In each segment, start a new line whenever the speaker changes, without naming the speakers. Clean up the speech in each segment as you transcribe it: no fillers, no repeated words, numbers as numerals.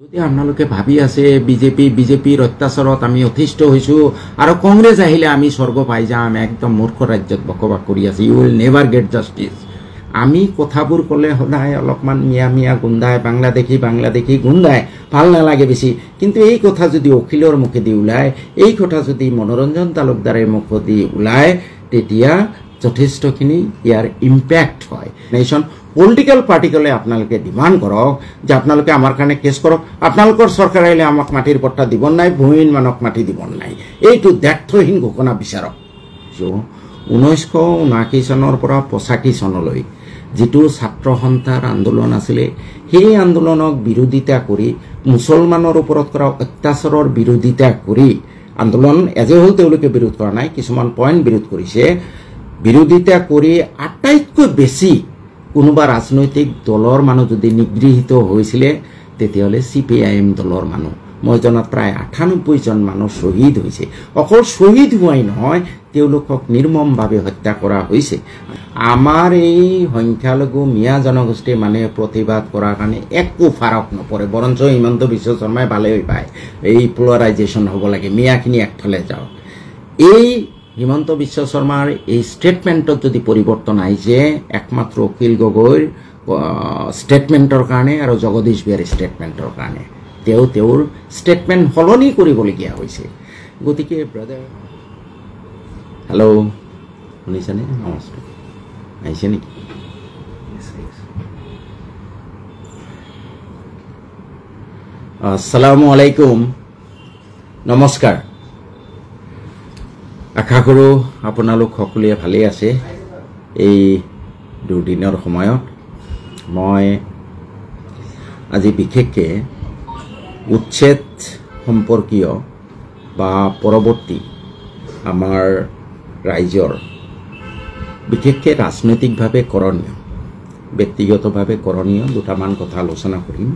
যদি আপোনালোকে ভাবি আছে বিজেপিৰ অত্যাচাৰত আমি অতিষ্ঠ হৈছোঁ আৰু কংগ্ৰেছ আহিলে আমি স্বৰ্গ পাই যাম, একদম মূৰ্খ ৰাজ্যত বসবাস কৰি আছে, you will never get justice. আমি কথাবোৰ ক'লে সদায় অলপমান মিয়া গুন্দাই বাংলাদেশী গুন্দাই ভাল নালাগে বেছি, কিন্তু এই কথা যদি অখিলৰ মুখেদি ওলায়, এই কথা যদি মনোৰঞ্জন তালুকদাৰৰ মুখেদি ওলায়, তেতিয়া যথেষ্টখিনি ইয়াৰ ইম্পেক্ট হয়। নেশ্যন পলিটিক্যাল পার্টিকলে আপনাদেরকে ডিমান্ড করক যে আপনাদের আমার কারণে কেস করক, আপনাদের সরকার আইলে আমাক মাটির পট্টা দিব নাই, ভূমিহীন মানক মাটি দিব নাই, এইটো দ্ব্যর্থহীন ঘোষণা বিচারক। 1979 চনৰ পৰা 85 চনলৈ যিটো ছাত্ৰ সন্থাৰ আন্দোলন আছিলে, সেই আন্দোলনক বিৰোধিতা কৰি মুছলমানৰ ওপৰত কৰা অত্যাচাৰৰ বিৰোধিতা কৰি আন্দোলন এজে হ'ল তেওঁলোকে বিৰোধ কৰা নাই, কিছুমান পইণ্ট বিৰোধ কৰিছে। বিৰোধিতা কৰি আটাইতকৈ বেছি কোনোবা ৰাজনৈতিক দলৰ মানুহ যদি নিগৃহীত হৈছিলে তেতিয়াহ'লে CPIM দলৰ মানুহ। মই জনাত প্ৰায় 98 জন মানুহ শ্বহীদ হৈছে। অকল শ্বহীদ হোৱাই নহয়, তেওঁলোকক নিৰ্মমভাৱে হত্যা কৰা হৈছে। আমাৰ এই সংখ্যালঘু মিয়া জনগোষ্ঠীৰ মানুহে প্ৰতিবাদ কৰাৰ কাৰণে একো ফাৰক নপৰে, বৰঞ্চ হিমন্ত বিশ্ব শৰ্মাই ভালে হৈ পায় এই প্লুৰাইজেশ্যন হ'ব লাগে, মিয়াখিনি একফালে যাওক। এই হিমন্ত বিশ্ব শৰ্মাৰ এই ষ্টেটমেণ্টত যদি পৰিৱৰ্তন আহিছে, একমাত্ৰ অখিল গগৈৰ ষ্টেটমেণ্টৰ কাৰণে আৰু জগদীশ বিহাৰীৰ ষ্টেটমেণ্টৰ কাৰণে। তেওঁৰ ষ্টেটমেণ্ট সলনি কৰিবলগীয়া হৈছে। গতিকে ব্ৰাদাৰ, হেল্ল', শুনিছেনে? নমস্কাৰ, আহিছে নেকি? আসসালামু আলাইকুম, নমস্কাৰ। আশা কৰোঁ আপোনালোক সকলোৱে ভালেই আছে। এই দুদিনৰ সময়ত মই আজি বিশেষকৈ উচ্ছেদ সম্পৰ্কীয় বা পৰৱৰ্তী আমাৰ ৰাইজৰ বিশেষকৈ ৰাজনৈতিকভাৱে কৰণীয়, ব্যক্তিগতভাৱে কৰণীয় দুটামান কথা আলোচনা কৰিম।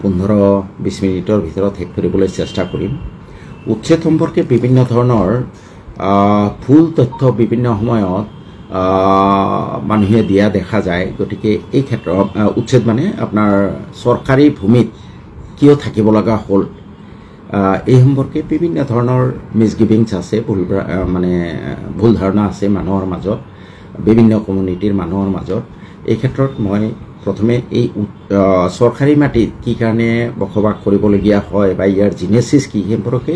15-20 মিনিটৰ ভিতৰত শেষ কৰিবলৈ চেষ্টা কৰিম। উচ্ছেদ সম্পৰ্কে বিভিন্ন ধৰণৰ ভুল তথ্য বিভিন্ন সময়ত মানুহে দিয়া দেখা যায়। গতিকে এই ক্ষেত্ৰত উচ্ছেদ মানে আপোনাৰ চৰকাৰী ভূমিত কিয় থাকিব লগা হ'ল, এই সম্পৰ্কে বিভিন্ন ধৰণৰ মিছগিভিংছ আছে, ভুল ধাৰণা আছে মানুহৰ মাজত, বিভিন্ন কমিউনিটিৰ মানুহৰ মাজত। এই ক্ষেত্ৰত মই প্ৰথমে এই চৰকাৰী মাটিত কি কাৰণে বসবাস কৰিবলগীয়া হয় বা ইয়াৰ জিনেচিছ কি সম্পৰ্কে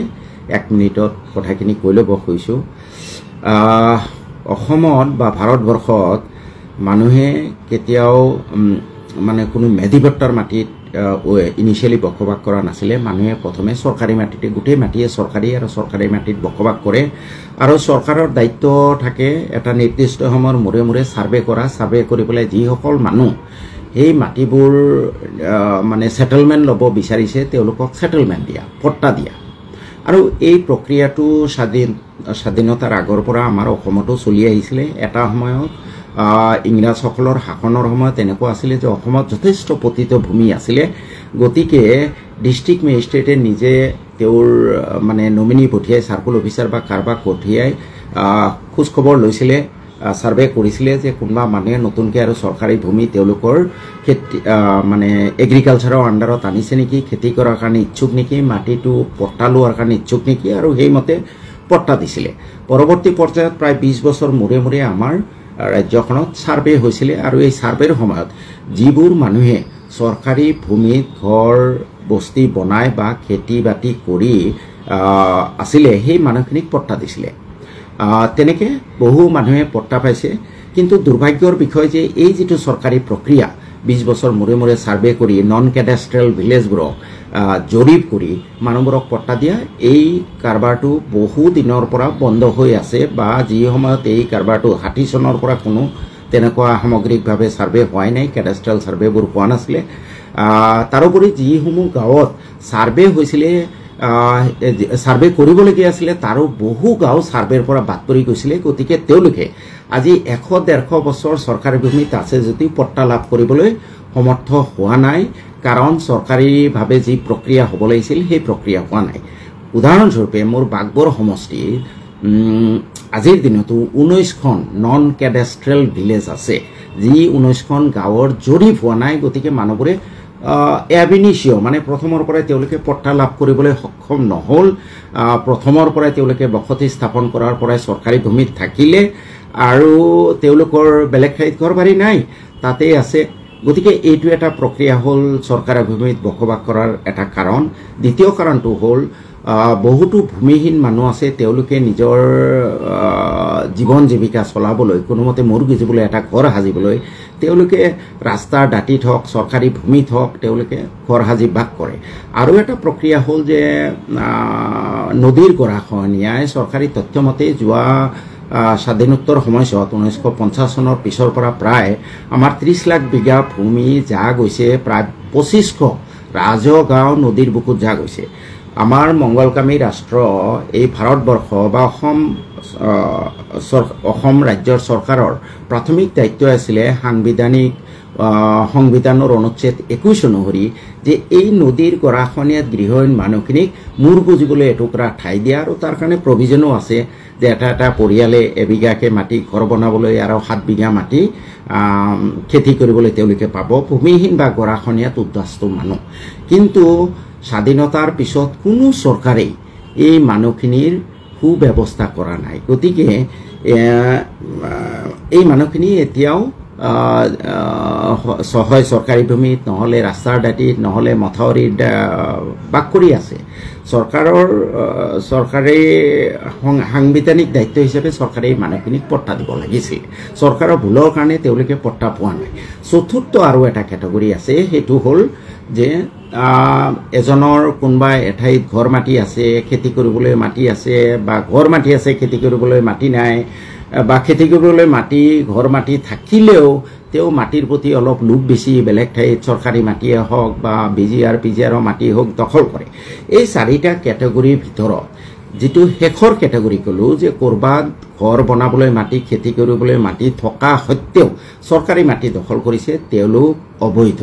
1 মিনিটত কথাখিনি কৈ ল'ব খুজিছোঁ। অসমত বা ভাৰতবৰ্ষত মানুহে কেতিয়াও কোনো মেধিপট্টাৰ মাটিত ইনিচিয়েলি বসবাস কৰা নাছিলে। মানুহে প্ৰথমে চৰকাৰী মাটিতে, গোটেই মাটিয়ে চৰকাৰী আৰু চৰকাৰী মাটিত বসবাস কৰে আৰু চৰকাৰৰ দায়িত্ব থাকে এটা নিৰ্দিষ্ট সময়ৰ মূৰে মূৰে ছাৰ্ভে কৰা, ছাৰ্ভে কৰি পেলাই যিসকল মানুহ সেই মাটিবোৰ ছেটেলমেণ্ট ল'ব বিচাৰিছে তেওঁলোকক ছেটেলমেণ্ট দিয়া, পট্টা দিয়া। আৰু এই প্ৰক্ৰিয়াটো স্বাধীনতাৰ আগৰ পৰা আমাৰ অসমতো চলি আহিছিলে। এটা সময়ত ইংৰাজসকলৰ শাসনৰ সময়ত এনেকুৱা আছিলে যে অসমত যথেষ্ট পতিত ভূমি আছিলে। গতিকে ডিষ্ট্ৰিক্ট মেজিষ্ট্ৰেটে নিজে তেওঁৰ নমিনী পঠিয়াই, চাৰ্কুল অফিচাৰ বা কাৰোবাক পঠিয়াই খোজ খবৰ লৈছিলে, ছাৰ্ভে কৰিছিলে যে কোনোবা মানুহে নতুনকৈ আৰু চৰকাৰী ভূমি তেওঁলোকৰ খেতি এগ্ৰিকালচাৰৰ আণ্ডাৰত আনিছে নেকি, খেতি কৰাৰ কাৰণে ইচ্ছুক নেকি, মাটিটো পট্টা লোৱাৰ কাৰণে ইচ্ছুক নেকি, আৰু সেইমতে পট্টা দিছিলে। পৰৱৰ্তী পৰ্যায়ত প্ৰায় 20 বছৰ মূৰে মূৰে আমাৰ ৰাজ্যখনত ছাৰ্ভে হৈছিলে আৰু এই ছাৰ্ভেৰ সময়ত যিবোৰ মানুহে চৰকাৰী ভূমিত ঘৰ বস্তি বনাই বা খেতি বাতি কৰি আছিলে সেই মানুহখিনিক পট্টা দিছিলে। তেনেকৈ বহু মানুহে পট্টা পাইছে। কিন্তু দুৰ্ভাগ্যৰ বিষয় যে এই যিটো চৰকাৰী প্ৰক্ৰিয়া 20 বছৰ মূৰে মূৰে ছাৰ্ভে কৰি নন কেডাষ্ট্ৰেল ভিলেজবোৰক জৰীপ কৰি মানুহবোৰক পট্টা দিয়া, এই কাৰবাৰটো বহু দিনৰ পৰা বন্ধ হৈ আছে। বা যি সময়ত এই কাৰবাৰটো 60 চনৰ পৰা কোনো তেনেকুৱা সামগ্ৰিকভাৱে ছাৰ্ভে হোৱাই নাই, কেডাষ্ট্ৰেল ছাৰ্ভেবোৰ হোৱা নাছিলে। তাৰোপৰি যিসমূহ গাঁৱত ছাৰ্ভে হৈছিলে, ছাৰ্ভে কৰিবলগীয়া আছিলে, তাৰো বহু গাঁও ছাৰ্ভেৰ পৰা বাদ পৰি গৈছিলে। গতিকে তেওঁলোকে আজি 100-150 বছৰ চৰকাৰী ভূমিত আছে যদিও পট্টা লাভ কৰিবলৈ সমৰ্থ হোৱা নাই, কাৰণ চৰকাৰীভাৱে যি প্ৰক্ৰিয়া হ'ব লাগিছিল সেই প্ৰক্ৰিয়া হোৱা নাই। উদাহৰণস্বৰূপে মোৰ বাগবৰ সমষ্টিৰ আজিৰ দিনতো 19খন নন কেডাষ্ট্ৰেল ভিলেজ আছে, যি 19খন গাঁৱৰ জৰীপ হোৱা নাই। গতিকে মানুহবোৰে এবিনিচিঅ মানে প্ৰথমৰ পৰাই তেওঁলোকে পট্টা লাভ কৰিবলৈ সক্ষম নহ'ল প্ৰথমৰ পৰাই তেওঁলোকে বসতি স্থাপন কৰাৰ পৰাই চৰকাৰী ভূমিত থাকিলে আৰু তেওঁলোকৰ বেলেগ ঠাইত ঘৰ বাৰী নাই তাতেই আছে গতিকে এইটো এটা প্ৰক্ৰিয়া হ'ল চৰকাৰী ভূমিত বসবাস কৰাৰ এটা কাৰণ দ্বিতীয় কাৰণটো হ'ল বহুতো ভূমিহীন মানুহ আছে তেওঁলোকে নিজৰ জীৱন জীৱিকা চলাবলৈ কোনোমতে মূৰ গুজিবলৈ এটা ঘৰ সাজিবলৈ তেওঁলোকে ৰাস্তাৰ দাঁতিত হওক চৰকাৰী ভূমিত হওক তেওঁলোকে ঘৰ সাজি বাস কৰে আৰু এটা প্ৰক্ৰিয়া হ'ল যে নদীৰ গৰাখহনীয়াই চৰকাৰী তথ্যমতে যোৱা স্বাধীনোত্তৰ সময়ছোৱাত 1950 চনৰ পিছৰ পৰা প্ৰায় আমাৰ 30 লাখ বিঘা ভূমি যা গৈছে প্ৰায় 2500 ৰাজহ গাঁও নদীৰ বুকুত যা গৈছে আমাৰ মংগলকামী ৰাষ্ট্ৰ এই ভাৰতবৰ্ষ বা অসম ৰাজ্যৰ চৰকাৰৰ প্ৰাথমিক দায়িত্ব আছিলে সংবিধানৰ অনুচ্ছেদ 21 অনুসৰি যে এই নদীৰ গৰাখহনীয়াত গৃহহীন মানুহখিনিক মূৰ গুজিবলৈ এটুকুৰা ঠাই দিয়া আৰু তাৰ কাৰণে প্ৰভিজনো আছে যে এটা পৰিয়ালে এবিঘাকে মাটি ঘৰ বনাবলৈ আৰু 7 বিঘা মাটি খেতি কৰিবলৈ তেওঁলোকে পাব ভূমিহীন বা গৰাখহনীয়াত উদ্বাস্ত মানুহ কিন্তু স্বাধীনতাৰ পিছত কোনো চৰকাৰেই এই মানুহখিনিৰ সুব্যৱস্থা কৰা নাই গতিকে এই মানুহখিনি এতিয়াও হয় চৰকাৰী ভূমিত নহ'লে ৰাস্তাৰ দাঁতিত নহ'লে মথাউৰিত বাস কৰি আছে চৰকাৰে সাংবিধানিক দায়িত্ব হিচাপে চৰকাৰে এই মানুহখিনিক পট্টা দিব লাগিছিল চৰকাৰৰ ভুলৰ কাৰণে তেওঁলোকে পট্টা পোৱা নাই চতুৰ্থ আৰু এটা কেটেগৰী আছে সেইটো হ'ল যে এজনৰ কোনোবা এঠাইত ঘৰ মাটি আছে খেতি কৰিবলৈ মাটি আছে বা ঘৰ মাটি আছে খেতি কৰিবলৈ মাটি নাই বা খেতি কৰিবলৈ মাটি ঘৰ মাটি থাকিলেও তেওঁ মাটিৰ প্ৰতি অলপ লোভ বেছি বেলেগ ঠাইত চৰকাৰী মাটিয়ে হওক বা বিজিআৰ পিজিআৰৰ মাটি হওক দখল কৰে এই চাৰিটা কেটেগৰীৰ ভিতৰত যেটো শেষৰ কেটেগৰী কলো যে কৰবাত ঘৰ বনাবলৈ মাটি খেতি কৰিবলৈ মাটি থকা সত্ত্বেও চৰকাৰী মাটি দখল কৰিছে তেওঁলোক অবৈধ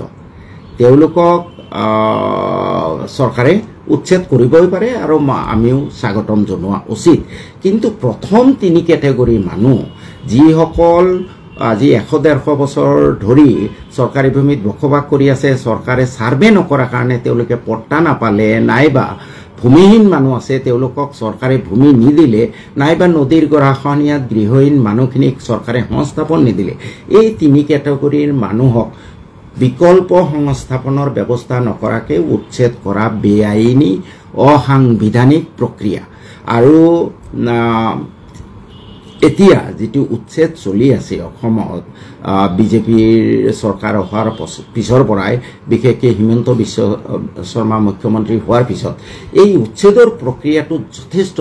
তেওঁলোকক চৰকাৰে উচ্ছেদ কৰিবই পাৰে আৰু আমিও স্বাগতম জনোৱা উচিত কিন্তু প্ৰথম তিনি কেটেগৰীৰ মানুহ যিসকল আজি 100-150 বছৰ ধৰি চৰকাৰী ভূমিত বসবাস কৰি আছে চৰকাৰে সাৰ্ভে নকৰাৰ কাৰণে তেওঁলোকে পট্টা নাপালে নাইবা ভূমিহীন মানুহ আছে তেওঁলোকক চৰকাৰে ভূমি নিদিলে নাইবা নদীৰ গৰাখহনীয়াত গৃহহীন মানুহখিনিক চৰকাৰে সংস্থাপন নিদিলে এই তিনি কেটেগৰীৰ মানুহক বিকল্প সংস্থাপনৰ ব্যৱস্থা নকৰাকে উচ্ছেদ কৰা বেআইনী অসাংবিধানিক প্ৰক্ৰিয়া আৰু এতিয়া যেটো উচ্ছেদ চলি আছে অসমত বিজেপিৰ চৰকাৰ অহাৰ পিছৰ পৰাই বিশেষকৈ হিমন্ত বিশ্ব শৰ্মা মুখ্যমন্ত্ৰী হোৱাৰ পিছত এই উচ্ছেদৰ প্ৰক্ৰিয়াটো যথেষ্ট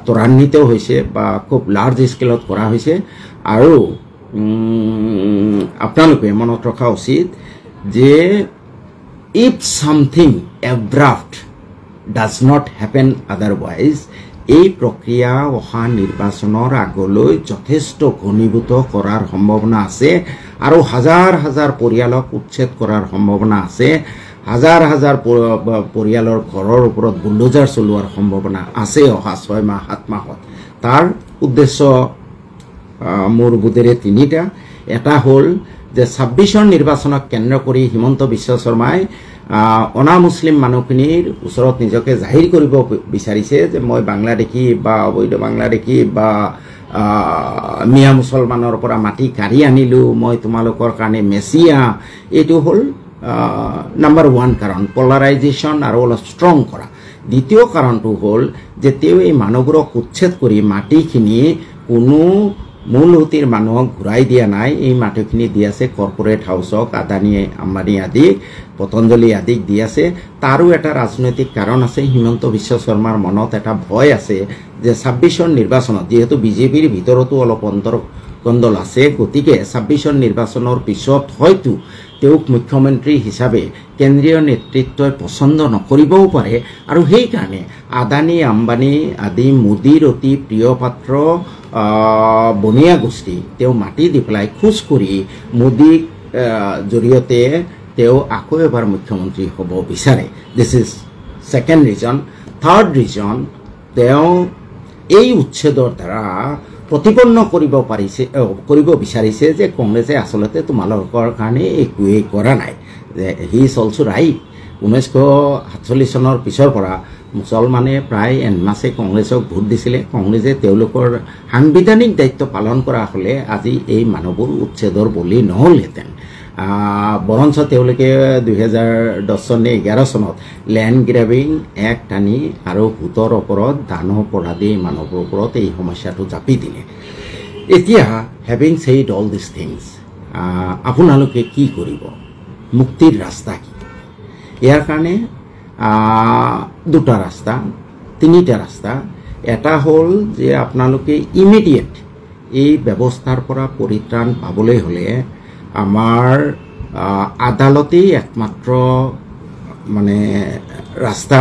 ত্বৰান্বিত হৈছে বা খুব লাৰ্জ স্কেলত কৰা হৈছে আৰু আপোনালোকে মনত ৰখা উচিত যে if something abrupt does not happen otherwise এই প্ৰক্ৰিয়া অহা নিৰ্বাচনৰ আগলৈ যথেষ্ট ঘনীভূত কৰাৰ সম্ভাৱনা আছে আৰু হাজাৰ হাজাৰ পৰিয়ালক উচ্ছেদ কৰাৰ সম্ভাৱনা আছে হাজাৰ হাজাৰ পৰিয়ালৰ ঘৰৰ ওপৰত বুলডোজাৰ চলোৱাৰ সম্ভাৱনা আছে অহা 6 মাহ 7 মাহত তাৰ উদ্দেশ্য মোৰ বুধেৰে তিনিটা এটা হ'ল যে 26ৰ নিৰ্বাচনক কেন্দ্ৰ কৰি হিমন্ত বিশ্ব শৰ্মাই অনা মুছলিম মানুহখিনিৰ ওচৰত নিজকে জাহিৰ কৰিব বিচাৰিছে যে মই বাংলাদেশী বা অবৈধ বাংলাদেশী বা মিয়া মুছলমানৰ পৰা মাটি কাঢ়ি আনিলো মই তোমালোকৰ কাৰণে মেছিয়া এইটো হ'ল নাম্বাৰ 1 কাৰণ পলাৰাইজেশ্যন আৰু অলপ ষ্ট্ৰং কৰা দ্বিতীয় কাৰণটো হ'ল যে তেওঁ এই মানুহবোৰক উচ্ছেদ কৰি মাটিখিনি কোনো মূলহুতিৰ মানুহক ঘূৰাই দিয়া নাই এই মাটিখিনি দি আছে কৰ্পোৰেট হাউসক আদানী আম্বানী আদি পতঞ্জলি আদিক দি আছে তাৰো এটা ৰাজনৈতিক কাৰণ আছে হিমন্ত বিশ্ব শৰ্মাৰ মনত এটা ভয় আছে যে 26ৰ নিৰ্বাচনত যেহেতু বিজেপিৰ ভিতৰতো অলপ অন্তৰ্গণ্ডল আছে গতিকে 26ৰ নিৰ্বাচনৰ পিছত হয়তো তেওঁক মুখ্যমন্ত্ৰী হিচাপে কেন্দ্ৰীয় নেতৃত্বই পছন্দ নকৰিবও পাৰে আৰু সেই কাৰণে আদানী আম্বানী আদি মোদীৰ অতি প্ৰিয় পাত্ৰ বনিয়া গোষ্ঠী তেওঁ মাটি দি পেলাই খুজ কৰি মোদীক জৰিয়তে তেওঁ আকৌ এবাৰ মুখ্যমন্ত্ৰী হ'ব বিচাৰে this is second reason third reason তেওঁ এই উচ্ছেদৰ দ্বাৰা প্ৰতিপন্ন কৰিব বিচাৰিছে যে কংগ্ৰেছে আসলতে তোমালোকৰ কাৰণে একোৱেই কৰা নাই যে হি ইজ অলছো ৰাইট 1947 চনৰ পিছৰ পৰা মুছলমানে প্ৰায় এনমাছে কংগ্ৰেছক ভোট দিছিলে কংগ্ৰেছে তেওঁলোকৰ সাংবিধানিক দায়িত্ব পালন কৰা হ'লে আজি এই মানুহবোৰ উচ্ছেদৰ বলি নহ'লহেঁতেন বৰঞ্চ তেওঁলোকে 2010 চন নে 11 চনত লেণ্ড গ্ৰেবিং এক্ট আনি আৰু ভোটৰ ওপৰত দান অপৰাধী মানুহৰ ওপৰত এই সমস্যাটো জাপি দিলে এতিয়া হেভিং ছেইড অল দিছ থিংছ আপোনালোকে কি কৰিব মুক্তিৰ ৰাস্তা কি ইয়াৰ কাৰণে দুটা ৰাস্তা তিনিটা ৰাস্তা এটা হ'ল যে আপোনালোকে ইমিডিয়েট এই ব্যৱস্থাৰ পৰা পৰিত্ৰাণ পাবলৈ হ'লে আমাৰ আদালতেই একমাত্ৰ মানে ৰাস্তা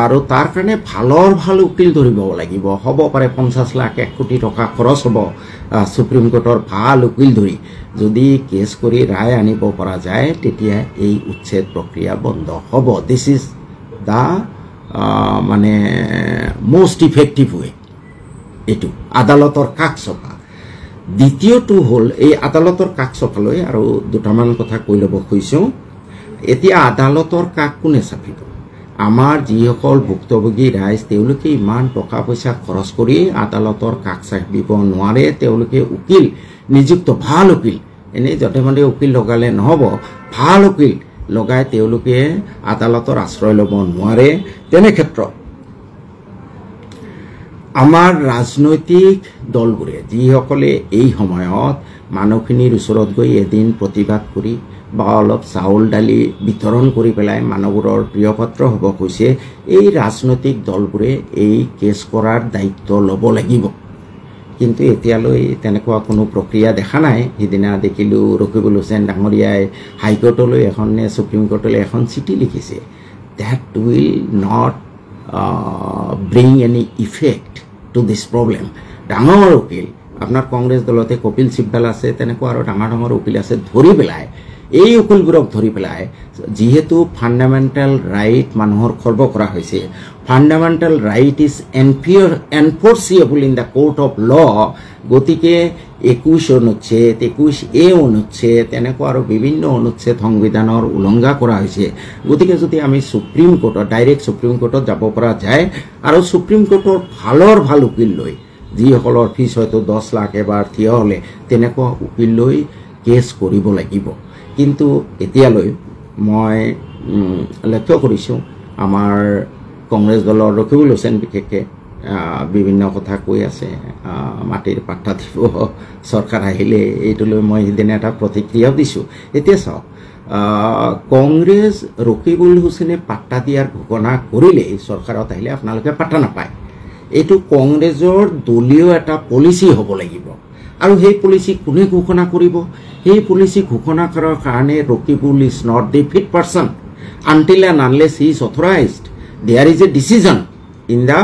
আৰু তাৰ কাৰণে ভাল উকিল ধৰিব লাগিব হ'ব পাৰে 50 লাখ 1 কোটি টকা খৰচ হ'ব সুপ্ৰিম কোৰ্টৰ ভাল উকিল ধৰি যদি কেছ কৰি ৰায় আনিব পৰা যায় তেতিয়া এই উচ্ছেদ প্ৰক্ৰিয়া বন্ধ হ'ব দিছ ইজ দা মানে মোষ্ট ইফেক্টিভ ৱে এইটো আদালতৰ কাষ চপা দ্বিতীয়টো হ'ল এই আদালতৰ কাষ চপালৈ আৰু দুটামান কথা কৈ ল'ব খুজিছোঁ এতিয়া আদালতৰ কাষ কোনে চাপিব আমাৰ যিসকল ভুক্তভোগী ৰাইজ তেওঁলোকে ইমান টকা পইচা খৰচ কৰি আদালতৰ কাষ চাপিব নোৱাৰে তেওঁলোকে উকিল নিযুক্ত ভাল উকিল এনেই য'তে মতে উকিল লগালে নহ'ব ভাল উকিল লগাই তেওঁলোকে আদালতৰ আশ্ৰয় ল'ব নোৱাৰে তেনে ক্ষেত্ৰত আমাৰ ৰাজনৈতিক দলবোৰে যিসকলে এই সময়ত মানুহখিনিৰ ওচৰত গৈ এদিন প্ৰতিবাদ কৰি বা অলপ চাউল দালি বিতৰণ কৰি পেলাই মানুহবোৰৰ প্ৰিয়পাত্ৰ হ'ব কৈছে এই ৰাজনৈতিক দলবোৰে এই কেছ কৰাৰ দায়িত্ব ল'ব লাগিব কিন্তু এতিয়ালৈ তেনেকুৱা কোনো প্ৰক্ৰিয়া দেখা নাই সিদিনা দেখিলোঁ ৰকিবুল হুছেইন ডাঙৰীয়াই হাইকোৰ্টলৈ এখন নে সুপ্ৰিম কোৰ্টলৈ এখন চিঠি লিখিছে that will not bring any effect to this problem ডাঙৰ উকিল আপোনাৰ কংগ্ৰেছ দলতে কপিল সিব্বাল আছে তেনেকুৱা আৰু ডাঙৰ উকিল আছে ধৰি পেলাই এই উকিলবোৰক ধৰি পেলাই যিহেতু ফাণ্ডামেণ্টেল ৰাইট মানুহৰ খৰ্ব কৰা হৈছে fundamental right is enforceable in the court of law গতিকে 21 অনুচ্ছেদ 21A অনুচ্ছেদ তেনেকুৱা আৰু বিভিন্ন অনুচ্ছেদ সংবিধানৰ উলংঘা কৰা হৈছে গতিকে যদি আমি সুপ্ৰিম কোৰ্টত ডাইৰেক্ট সুপ্ৰিম কোৰ্টত যাব পৰা যায় আৰু সুপ্ৰিম কোৰ্টৰ ভাল উকিল লৈ যিসকলৰ ফিজ হয়তো 10 লাখ এবাৰ থিয় হ'লে তেনেকুৱা উকিল লৈ কেছ কৰিব লাগিব কিন্তু এতিয়ালৈ মই লক্ষ্য কৰিছোঁ আমাৰ কংগ্ৰেছ দলৰ ৰকিবুল হুছেইন বিশেষকৈ বিভিন্ন কথা কৈ আছে মাটিৰ পাট্টা দিব চৰকাৰ আহিলে এইটোলৈ মই সিদিনা এটা প্ৰতিক্ৰিয়াও দিছোঁ এতিয়া চাওক কংগ্ৰেছ ৰকিবুল হুছেইনে পাট্টা দিয়াৰ ঘোষণা কৰিলেই চৰকাৰত আহিলে আপোনালোকে পাট্টা নাপায় এইটো কংগ্ৰেছৰ দলীয় এটা পলিচি হ'ব লাগিব আৰু সেই পলিচি কোনে ঘোষণা কৰিব সেই পলিচি ঘোষণা কৰাৰ কাৰণে Rakibul is not the fit person until and unless he is authorised there is a decision in the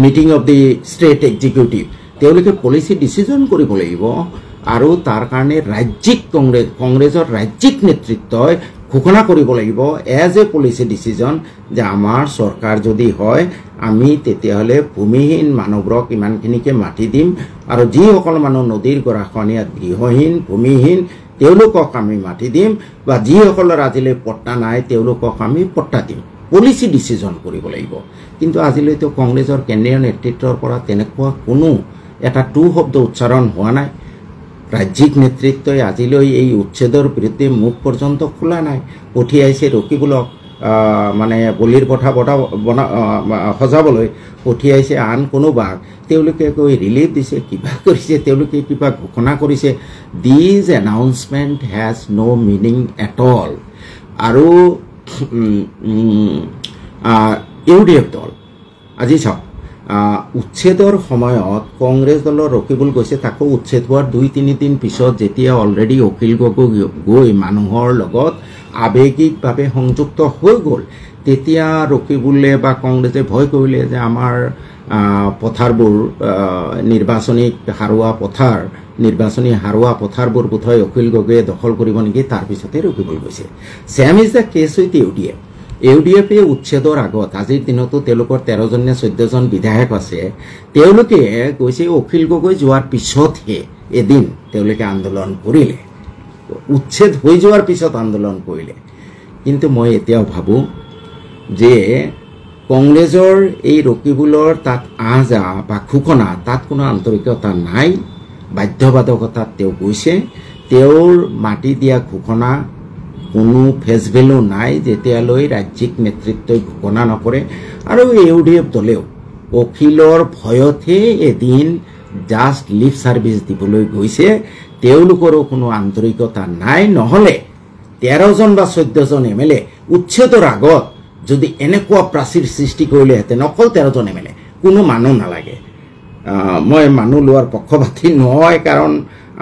meeting of the state executive তেওঁলোকে পলিচি ডিচিজন কৰিব লাগিব আৰু তাৰ কাৰণে ৰাজ্যিক কংগ্ৰেছৰ ৰাজ্যিক নেতৃত্বই ঘোষণা কৰিব লাগিব এজ এ পলিচি ডিচিজন যে আমাৰ চৰকাৰ যদি হয় আমি তেতিয়াহ'লে ভূমিহীন মানুহবোৰক ইমানখিনিকে মাটি দিম আৰু যিসকল মানুহ নদীৰ গৰাখহনীয়াত গৃহহীন ভূমিহীন তেওঁলোকক আমি মাটি দিম বা যিসকলৰ আজিলৈ পট্টা নাই তেওঁলোকক আমি পট্টা দিম পলিচি ডিচিজন কৰিব লাগিব কিন্তু আজিলৈতো কংগ্ৰেছৰ কেন্দ্ৰীয় নেতৃত্বৰ পৰা তেনেকুৱা কোনো এটা শব্দ উচ্চাৰণ হোৱা নাই ৰাজ্যিক নেতৃত্বই আজিলৈ এই উচ্ছেদৰ বিৰুদ্ধে মুখ পৰ্যন্ত খোলা নাই পঠিয়াইছে ৰকিবুলক মানে বলিৰ পঠা সজাবলৈ পঠিয়াইছে আন কোনোবাক তেওঁলোকে গৈ ৰিলিফ দিছে কিবা কৰিছে তেওঁলোকে কিবা ঘোষণা কৰিছে this announcement has no meaning at all আৰু ইউডিএফ দল আজি চাওক উচ্ছেদৰ সময়ত কংগ্ৰেছ দলৰ ৰকিবুল গৈছে তাকো উচ্ছেদ হোৱাৰ 2-3 দিন পিছত যেতিয়া অলৰেডি অখিল গগৈ গৈ মানুহৰ লগত আৱেগিকভাৱে সংযুক্ত হৈ গ'ল তেতিয়া ৰকিবুলে বা কংগ্ৰেছে ভয় কৰিলে যে আমাৰ পথাৰবোৰ নিৰ্বাচনী হাৰুৱা পথাৰবোৰ বোধহয় অখিল গগৈয়ে দখল কৰিব নেকি তাৰপিছতে ৰকিবুল গৈছে same is the case with ইউডিএফে উচ্ছেদৰ আগত আজিৰ দিনতো তেওঁলোকৰ 13জন নে 14জন বিধায়ক আছে তেওঁলোকে কৈছে অখিল গগৈ যোৱাৰ পিছতহে এদিন তেওঁলোকে আন্দোলন কৰিলে উচ্ছেদ হৈ যোৱাৰ পিছত আন্দোলন কৰিলে কিন্তু মই এতিয়াও ভাবোঁ যে কংগ্ৰেছৰ এই ৰকিবুলৰ তাত আহযা বা ঘোষণা তাত কোনো আন্তৰিকতা নাই বাধ্যবাধকতাত তেওঁ গৈছে তেওঁৰ মাটি দিয়া ঘোষণা কোনো ফেচ ভেলু নাই যেতিয়ালৈ ৰাজ্যিক নেতৃত্বই ঘোষণা নকৰে আৰু ইউডিএফ দলেও অখিলৰ ভয়তে এদিন জাষ্ট লিপ সাৰ্ভিস দিবলৈ গৈছে তেওঁলোকৰো কোনো আন্তৰিকতা নাই নহলে 13 জন বা 14 জন এমএলএ উচ্ছেদৰ আগত যদি এনেকুৱা প্ৰাচীৰ সৃষ্টি কৰিলেহেঁতেন অকল 13 জন এমএলএ কোনো মানুহ নালাগে মই মানুহ লোৱাৰ পক্ষপাতী নহয় কাৰণ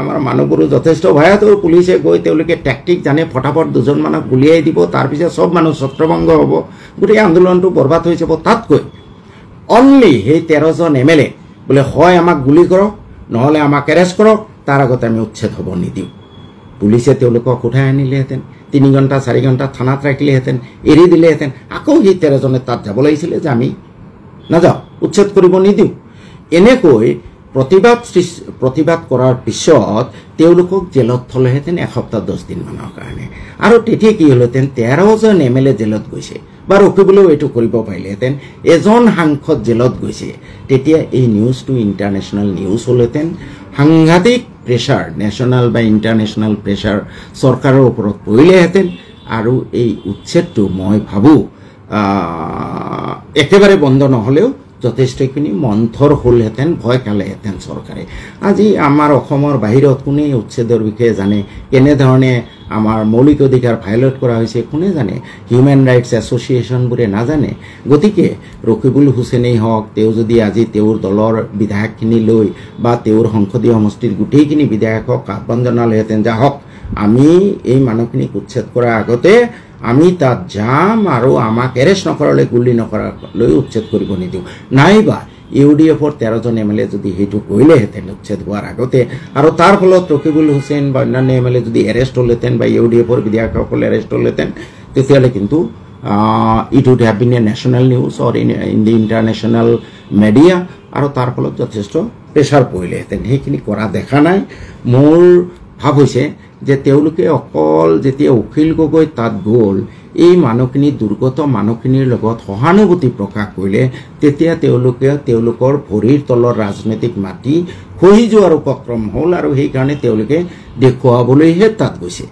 আমাৰ মানুহবোৰো যথেষ্ট ভয়াতুৰ পুলিচে গৈ তেওঁলোকে টেকটিক জানে ফটাফট দুজন মানক গুলিয়াই দিব তাৰ পিছত সব মানুহ ছত্ৰভংগ হ'ব গোটেই আন্দোলনটো বৰবাদ হৈ যাব তাতকৈ অনলি সেই 13 জন এমএলএ বলে হয় আমাক গুলি কৰক নহলে আমাক এৰেষ্ট কৰক তাৰ আগতে আমি উচ্ছেদ হ'ব নিদিও পুলিচে তেওঁলোকক উঠাই আনিলেহেঁতেন 3 ঘণ্টা 4 ঘণ্টা থানাত ৰাখিলেহেঁতেন এৰি দিলেহেঁতেন আকৌ সেই 13 জনে তাত যাব লাগিছিলে যে আমি নাযাওঁ উচ্ছেদ কৰিব নিদিও এনেকৈ প্ৰতিবাদ কৰাৰ পিছত তেওঁলোকক জেলত থলেহেঁতেন এসপ্তাহ 10 দিন মানৰ কাৰণে আৰু তেতিয়া কি হলহেঁতেন 13 জন এমএলএ জেলত গৈছে বা ৰকিবুলেও এইটো কৰিব পাৰিলেহেঁতেন এজন সাংসদ জেলত গৈছে তেতিয়া এই নিউজটো ইণ্টাৰনেশ্যনেল নিউজ হলহেঁতেন সাংঘাতিক প্ৰেছাৰ নেশ্যনেল বা ইণ্টাৰনেশ্যনেল প্ৰেছাৰ চৰকাৰৰ ওপৰত পৰিলেহেঁতেন আৰু এই উচ্ছেদটো মই ভাবোঁ একেবাৰে বন্ধ নহলেও যথেষ্টখিনি মন্থৰ হলহেঁতেন ভয় খালেহেঁতেন চৰকাৰে আজি আমাৰ অসমৰ বাহিৰত কোনে উচ্ছেদৰ বিষয়ে জানে কেনেধৰণে আমাৰ মৌলিক অধিকাৰ ভায়োলেট কৰা হৈছে কোনে জানে হিউম্যান ৰাইটছ এছ'চিয়েশ্যনবোৰে নাজানে গতিকে ৰকিবুল হুছেইনেই হওক তেওঁ যদি আজি তেওঁৰ দলৰ বিধায়কখিনি লৈ বা তেওঁৰ সংসদীয় সমষ্টিৰ গোটেইখিনি বিধায়কক আহ্বান জনালেহেঁতেন যে হওক আমি এই মানুহখিনিক উচ্ছেদ কৰাৰ আগতে আমি তাত যাম আৰু আমাক এৰেষ্ট নকৰালৈ গুলি নকৰালৈ উচ্ছেদ কৰিব নিদিওঁ নাইবা ইউডিএফৰ 13 জন এমএলএ যদি সেইটো কৰিলেহেঁতেন উচ্ছেদ হোৱাৰ আগতে আৰু তাৰ ফলত ৰকিবুল হুছেইন বা অন্যান্য এমএলএ যদি এৰেষ্ট হ'লহেঁতেন বা ইউডিএফৰ বিধায়কসকলে এৰেষ্ট হ'লহেঁতেন তেতিয়াহ'লে কিন্তু it would have been a national news or in the international media আৰু তাৰ ফলত যথেষ্ট প্ৰেছাৰ পৰিলেহেঁতেন সেইখিনি কৰা দেখা নাই মোৰ ভাৱ হৈছে যে তেওঁলোকে অকল যেতিয়া অখিল গগৈ তাত গ'ল এই মানুহখিনি দুৰ্গত মানুহখিনিৰ লগত সহানুভূতি প্ৰকাশ কৰিলে তেতিয়া তেওঁলোকে তেওঁলোকৰ ভৰিৰ তলৰ ৰাজনৈতিক মাটি খহি যোৱাৰ উপক্ৰম হ'ল আৰু সেইকাৰণে তেওঁলোকে দেখুৱাবলৈহে তাত গৈছে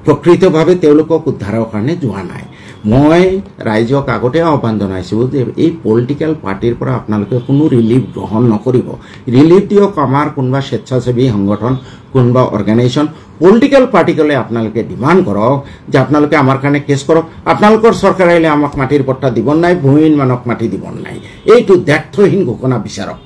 প্ৰকৃতভাৱে তেওঁলোকক উদ্ধাৰৰ কাৰণে যোৱা নাই মই ৰাইজক আগতে আহ্বান জনাইছো যে এই পলিটিক্যাল পাৰ্টিৰ পৰা আপোনালোকে কোনো ৰিলিফ গ্ৰহণ নকৰিব ৰিলিফ দিয়ক আমাৰ কোনোবা স্বেচ্ছাসেৱী সংগঠন কোনোবা অৰ্গানাইজেশ্যন পলিটিক্যাল পাৰ্টিকলে আপোনালোকে ডিমাণ্ড কৰক যে আপোনালোকে আমাৰ কাৰণে কেছ কৰক আপোনালোকৰ চৰকাৰ আহিলে আমাক মাটিৰ পট্টা দিব নাই ভূমিহীন মানুহক মাটি দিব নাই এইটো দ্ব্যৰ্থহীন ঘোষণা বিচাৰক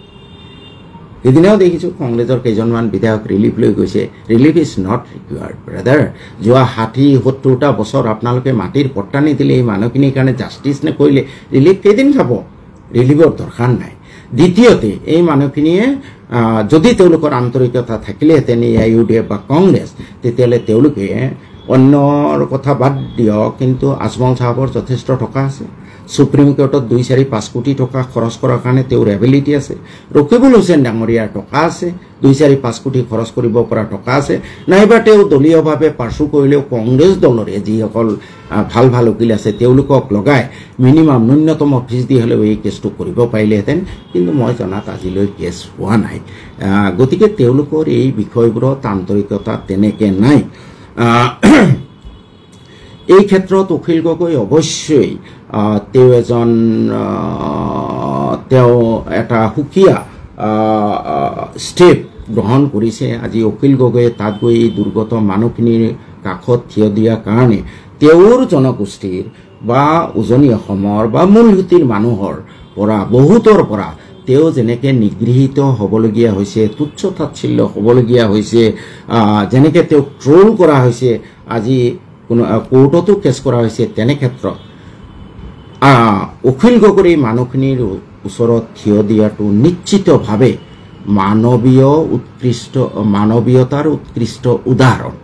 এদিনাও দেখিছো কংগ্ৰেছৰ কেইজনমান বিধায়ক ৰিলিফ লৈ গৈছে relief is not required brother যোৱা 60-70টা বছৰ আপোনালোকে মাটিৰ পট্টা নিদিলে এই মানুহখিনিৰ কাৰণে জাষ্টিছ নকৰিলে ৰিলিফ কেইদিন খাব ৰিলিফৰ দৰকাৰ নাই দ্বিতীয়তে এই মানুহখিনিয়ে যদি তেওঁলোকৰ আন্তৰিকতা থাকিলেহেঁতেন ইউডিএফ বা কংগ্ৰেছ তেতিয়াহ'লে তেওঁলোকে অন্যৰ কথা বাদ দিয়ক কিন্তু আজমল সাহেবৰ যথেষ্ট টকা আছে সুপ্ৰিম কোৰ্টত 2-4-5 কোটি টকা খৰচ কৰাৰ কাৰণে তেওঁৰ এবিলিটি আছে ৰকিবুল হুছেইন ডাঙৰীয়াৰ টকা আছে 2-4-5 কোটি খৰচ কৰিব পৰা টকা আছে নাইবা তেওঁ দলীয়ভাৱে পাৰ্চু কৰিলেও কংগ্ৰেছ দলৰে যিসকল ভাল ভাল উকিল আছে তেওঁলোকক লগাই মিনিমাম ন্যূনতম ফিজ দি হ'লেও এই কেছটো কৰিব পাৰিলেহেঁতেন কিন্তু মই জনাত আজিলৈ কেছ হোৱা নাই গতিকে তেওঁলোকৰ এই বিষয়বোৰত আন্তৰিকতা তেনেকে নাই এই ক্ষেত্ৰত অখিল গগৈ অৱশ্যই তেওঁ এটা সুকীয়া ষ্টেপ গ্ৰহণ কৰিছে আজি অখিল গগৈয়ে তাত গৈ এই দুৰ্গত মানুহখিনিৰ কাষত থিয় দিয়াৰ কাৰণে তেওঁৰ জনগোষ্ঠীৰ বা উজনি অসমৰ বা মূলসুঁতিৰ মানুহৰ পৰা বহুতৰ পৰা তেওঁ যেনেকে নিগৃহীত হ'বলগীয়া হৈছে তুচ্ছ তাচ্ছিল্য হ'বলগীয়া হৈছে যেনেকে তেওঁ ট্ৰল কৰা হৈছে আজি কোনো কোৰ্টতো কেছ কৰা হৈছে তেনে ক্ষেত্ৰত অখিল গগৈৰ মানুহখিনিৰ ওচৰত থিয় দিয়াটো নিশ্চিতভাৱে মানৱীয়তাৰ উৎকৃষ্ট উদাহৰণ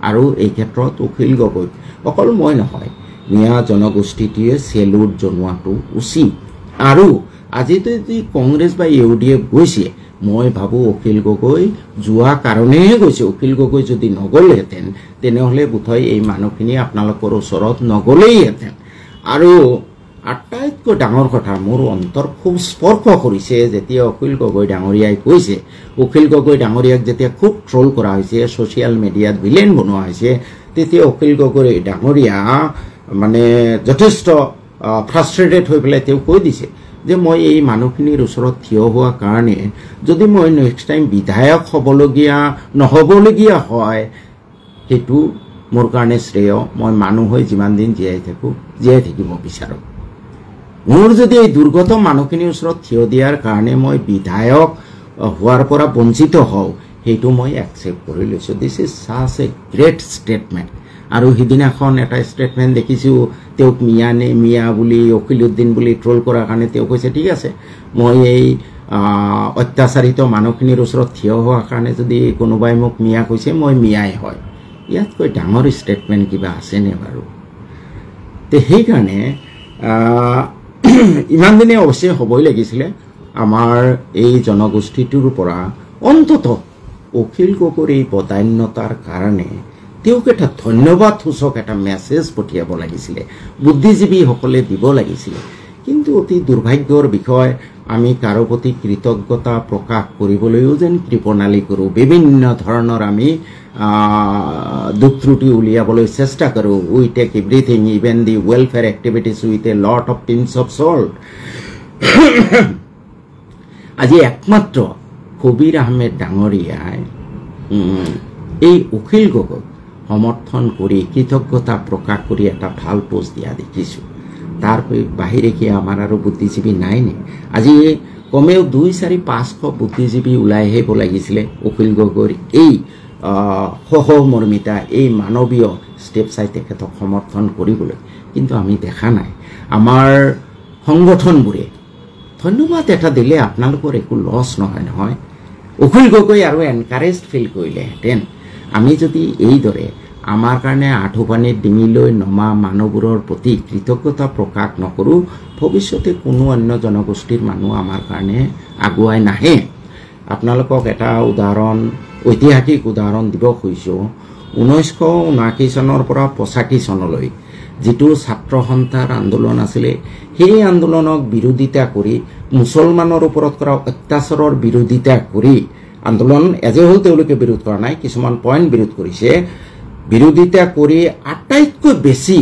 আৰু এই ক্ষেত্ৰত অখিল গগৈ অকল মই নহয় মিয়া জনগোষ্ঠীটিয়ে চেলুট জনোৱাটো উচিত আৰু আজি যদি কংগ্ৰেছ বা UDF গৈছে, মই ভাবোঁ অখিল গগৈ যোৱা কাৰণেহে গৈছে। অখিল গগৈ যদি নগ'লেহেঁতেন তেনেহ'লে বোধহয় এই মানুহখিনি আপোনালোকৰ ওচৰত নগ'লেইহেঁতেন। আৰু আটাইতকৈ ডাঙৰ কথা, মোৰ অন্তৰ খুব স্পৰ্শ কৰিছে যেতিয়া অখিল গগৈ ডাঙৰীয়াই কৈছে, অখিল গগৈ ডাঙৰীয়াক যেতিয়া খুব ট্ৰল কৰা হৈছে, ছ'চিয়েল মিডিয়াত ভিলেন বনোৱা হৈছে, তেতিয়া অখিল গগৈ ডাঙৰীয়া মানে যথেষ্ট ফ্ৰাষ্ট্ৰেটেড হৈ পেলাই তেওঁ কৈ দিছে যে মই এই মানুহখিনিৰ ওচৰত থিয় হোৱা কাৰণে যদি মই নেক্সট টাইম বিধায়ক নহ'বলগীয়া হয়, সেইটো মোৰ কাৰণে শ্ৰেয়। মই মানুহ হৈ যিমান দিন জীয়াই থাকিব বিচাৰোঁ। মোৰ যদি এই দুৰ্গত মানুহখিনিৰ ওচৰত থিয় দিয়াৰ কাৰণে মই বিধায়ক হোৱাৰ পৰা বঞ্চিত হওঁ, সেইটো মই একচেপ্ট কৰি লৈছোঁ। This is ছাচ A great statement. আৰু সিদিনাখন এটা ষ্টেটমেণ্ট দেখিছোঁ, তেওঁক মিয়া বুলি অখিলউদ্দিন বুলি ট্ৰল কৰাৰ কাৰণে তেওঁ কৈছে ঠিক আছে, মই এই অত্যাচাৰিত মানুহখিনিৰ ওচৰত থিয় হোৱাৰ কাৰণে যদি কোনোবাই মোক মিয়া কৈছে, মই মিয়াই হয়। ইয়াতকৈ ডাঙৰ ষ্টেটমেণ্ট কিবা আছেনে বাৰু? তে সেইকাৰণে ইমান দিনে অৱশ্যে হ'বই লাগিছিলে আমাৰ এই জনগোষ্ঠীটোৰ পৰা অন্ততঃ অখিল গগৈৰ এই বদান্যতাৰ কাৰণে তেওঁক এটা ধন্যবাদ সূচক এটা মেছেজ পঠিয়াব লাগিছিলে, বুদ্ধিজীৱীসকলে দিব লাগিছিলে। কিন্তু অতি দুৰ্ভাগ্যৰ বিষয়, আমি কাৰো প্ৰতি কৃতজ্ঞতা প্ৰকাশ কৰিবলৈও যেন কৃপণালী কৰোঁ। বিভিন্ন ধৰণৰ আমি দুখ ত্ৰুটি উলিয়াবলৈ চেষ্টা কৰোঁ। We take everything, even the welfare activities with a lot of pinch of salt. আজি একমাত্ৰ কবিৰ আহমেদ ডাঙৰীয়াই এই অখিল গগৈক সমৰ্থন কৰি কৃতজ্ঞতা প্ৰকাশ কৰি এটা ভাল পোষ্ট দিয়া দেখিছোঁ। তাৰ বাহিৰে কি আমাৰ আৰু বুদ্ধিজীৱী নাইনে? আজি কমেও 200-500 বুদ্ধিজীৱী ওলাই আহিব লাগিছিলে অখিল গগৈৰ এই সহমৰ্মিতা, এই মানৱীয় ষ্টেপ চাই তেখেতক সমৰ্থন কৰিবলৈ। কিন্তু আমি দেখা নাই। আমাৰ সংগঠনবোৰে ধন্যবাদ এটা দিলে আপোনালোকৰ একো লছ নহয়। অখিল গগৈ আৰু এনকাৰেজ ফিল কৰিলেহেঁতেন। আমি যদি এইদৰে আমাৰ কাৰণে আঁঠুপানীত ডিঙিলৈ নমা মানুহবোৰৰ প্ৰতি কৃতজ্ঞতা প্ৰকাশ নকৰোঁ, ভৱিষ্যতে কোনো অন্য জনগোষ্ঠীৰ মানুহ আমাৰ কাৰণে আগুৱাই নাহে। আপোনালোকক এটা ঐতিহাসিক উদাহৰণ দিব খুজিছোঁ। 1979 চনৰ পৰা 85 চনলৈ যিটো ছাত্ৰ সন্থাৰ আন্দোলন আছিলে, সেই আন্দোলনক বিৰোধিতা কৰি, মুছলমানৰ ওপৰত কৰা অত্যাচাৰৰ বিৰোধিতা কৰি, আন্দোলন এজে হ'ল তেওঁলোকে বিৰোধ কৰা নাই, কিছুমান পইণ্ট বিৰোধ কৰিছে, বিৰোধিতা কৰি আটাইতকৈ বেছি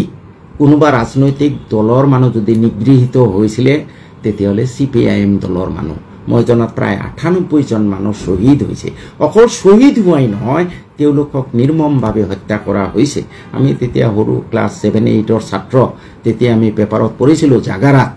কোনোবা ৰাজনৈতিক দলৰ মানুহ যদি নিগৃহীত হৈছিলে তেতিয়াহ'লে CPIM দলৰ মানুহ। মই জনাত প্ৰায় 98 জন মানুহ শ্বহীদ হৈছে। অকল শ্বহীদ হোৱাই নহয়, তেওঁলোকক নিৰ্মমভাৱে হত্যা কৰা হৈছে। আমি তেতিয়া সৰু ক্লাছ 7-8ৰ ছাত্ৰ, তেতিয়া আমি পেপাৰত পঢ়িছিলোঁ জাগাৰাত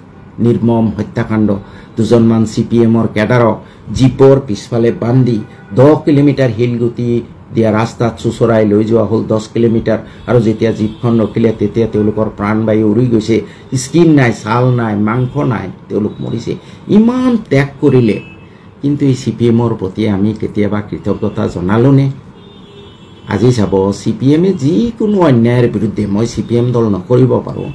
নিৰ্মম হত্যাকাণ্ড। 2জনমান CPMৰ কেডাৰক জীপৰ পিছফালে বান্ধি 10 কিলোমিটাৰ শিলগুটি দিয়া ৰাস্তাত চুচৰাই লৈ যোৱা হ'ল 10 কিলোমিটাৰ। আৰু যেতিয়া জীপখন ৰখিলে তেতিয়া তেওঁলোকৰ প্ৰাণবায়ু উৰি গৈছে, স্কিন নাই, ছাল নাই, মাংস নাই, তেওঁলোক মৰিছে। ইমান ত্যাগ কৰিলে, কিন্তু এই CPMৰ প্ৰতি আমি কেতিয়াবা কৃতজ্ঞতা জনালোনে? আজি চাব, CPMে যিকোনো অন্যায়ৰ বিৰুদ্ধে, মই CPM দল নকৰিব পাৰোঁ,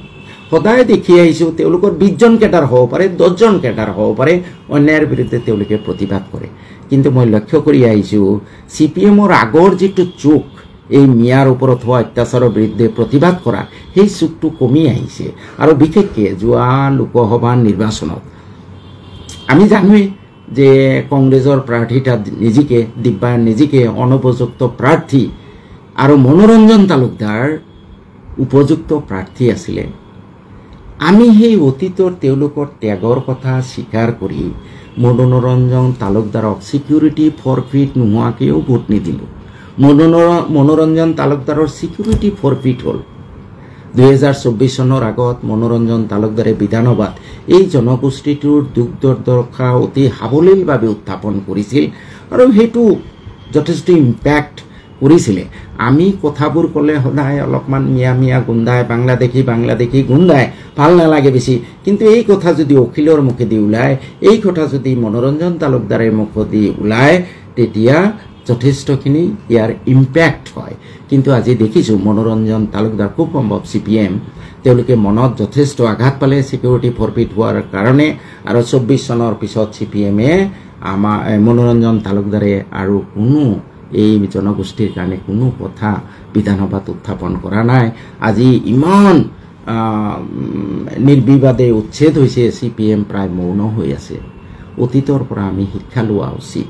সদায় দেখি আহিছোঁ তেওঁলোকৰ 20 জন কেডাৰ হ'ব পাৰে, 10 জন কেডাৰ হ'ব পাৰে, অন্যায়ৰ বিৰুদ্ধে তেওঁলোকে প্ৰতিবাদ কৰে। কিন্তু মই লক্ষ্য কৰি আহিছোঁ CPMৰ আগৰ যিটো চুক এই মিয়াৰ ওপৰত হোৱা অত্যাচাৰৰ বিৰুদ্ধে প্ৰতিবাদ কৰা, সেই চুকটো কমি আহিছে। আৰু বিশেষকৈ যোৱা লোকসভা নিৰ্বাচনত আমি জানোৱেই যে কংগ্ৰেছৰ প্ৰাৰ্থীটা দিব্যায়ন অনুপযুক্ত প্ৰাৰ্থী আৰু মনোৰঞ্জন তালুকদাৰ উপযুক্ত প্ৰাৰ্থী আছিলে। আমি সেই অতীতৰ তেওঁলোকৰ ত্যাগৰ কথা স্বীকাৰ কৰি মনোৰঞ্জন তালুকদাৰক ছিকিউৰিটি ফৰফিট নোহোৱাকৈও ভোট নিদিলোঁ। মনোৰঞ্জন তালুকদাৰৰ ছিকিউৰিটি ফৰফিট হ'ল। 2024 চনৰ আগত মনোৰঞ্জন তালুকদাৰে বিধানসভাত এই জনগোষ্ঠীটোৰ দুখ দুৰ্দশা অতি সাৱলীলভাৱে উত্থাপন কৰিছিল আৰু সেইটো যথেষ্ট ইম্পেক্ট কৰিছিলে। আমি কথাবোৰ ক'লে সদায় অলপমান মিয়া গুন্দাই, বাংলাদেশী গুন্দাই ভাল নালাগে বেছি। কিন্তু এই কথা যদি অখিলৰ মুখেদি ওলায়, এই কথা যদি মনোৰঞ্জন তালুকদাৰৰ মুখেদি ওলায়, তেতিয়া যথেষ্টখিনি ইয়াৰ ইম্পেক্ট হয় কিন্তু আজি দেখিছোঁ মনোৰঞ্জন তালুকদাৰ খুব সম্ভৱ CPM তেওঁলোকে মনত যথেষ্ট আঘাত পালে সিকিউৰিটি ফৰফিট হোৱাৰ কাৰণে আৰু 24 চনৰ পিছত CPM-এ আমাৰ মনোৰঞ্জন তালুকদাৰে আৰু কোনো এই জনগোষ্ঠীৰ কাৰণে কোনো কথা বিধানসভাত উত্থাপন কৰা নাই আজি ইমান নিৰ্বিবাদে উচ্ছেদ হৈছে CPM প্ৰায় মৌন হৈ আছে অতীতৰ পৰা আমি শিক্ষা লোৱা উচিত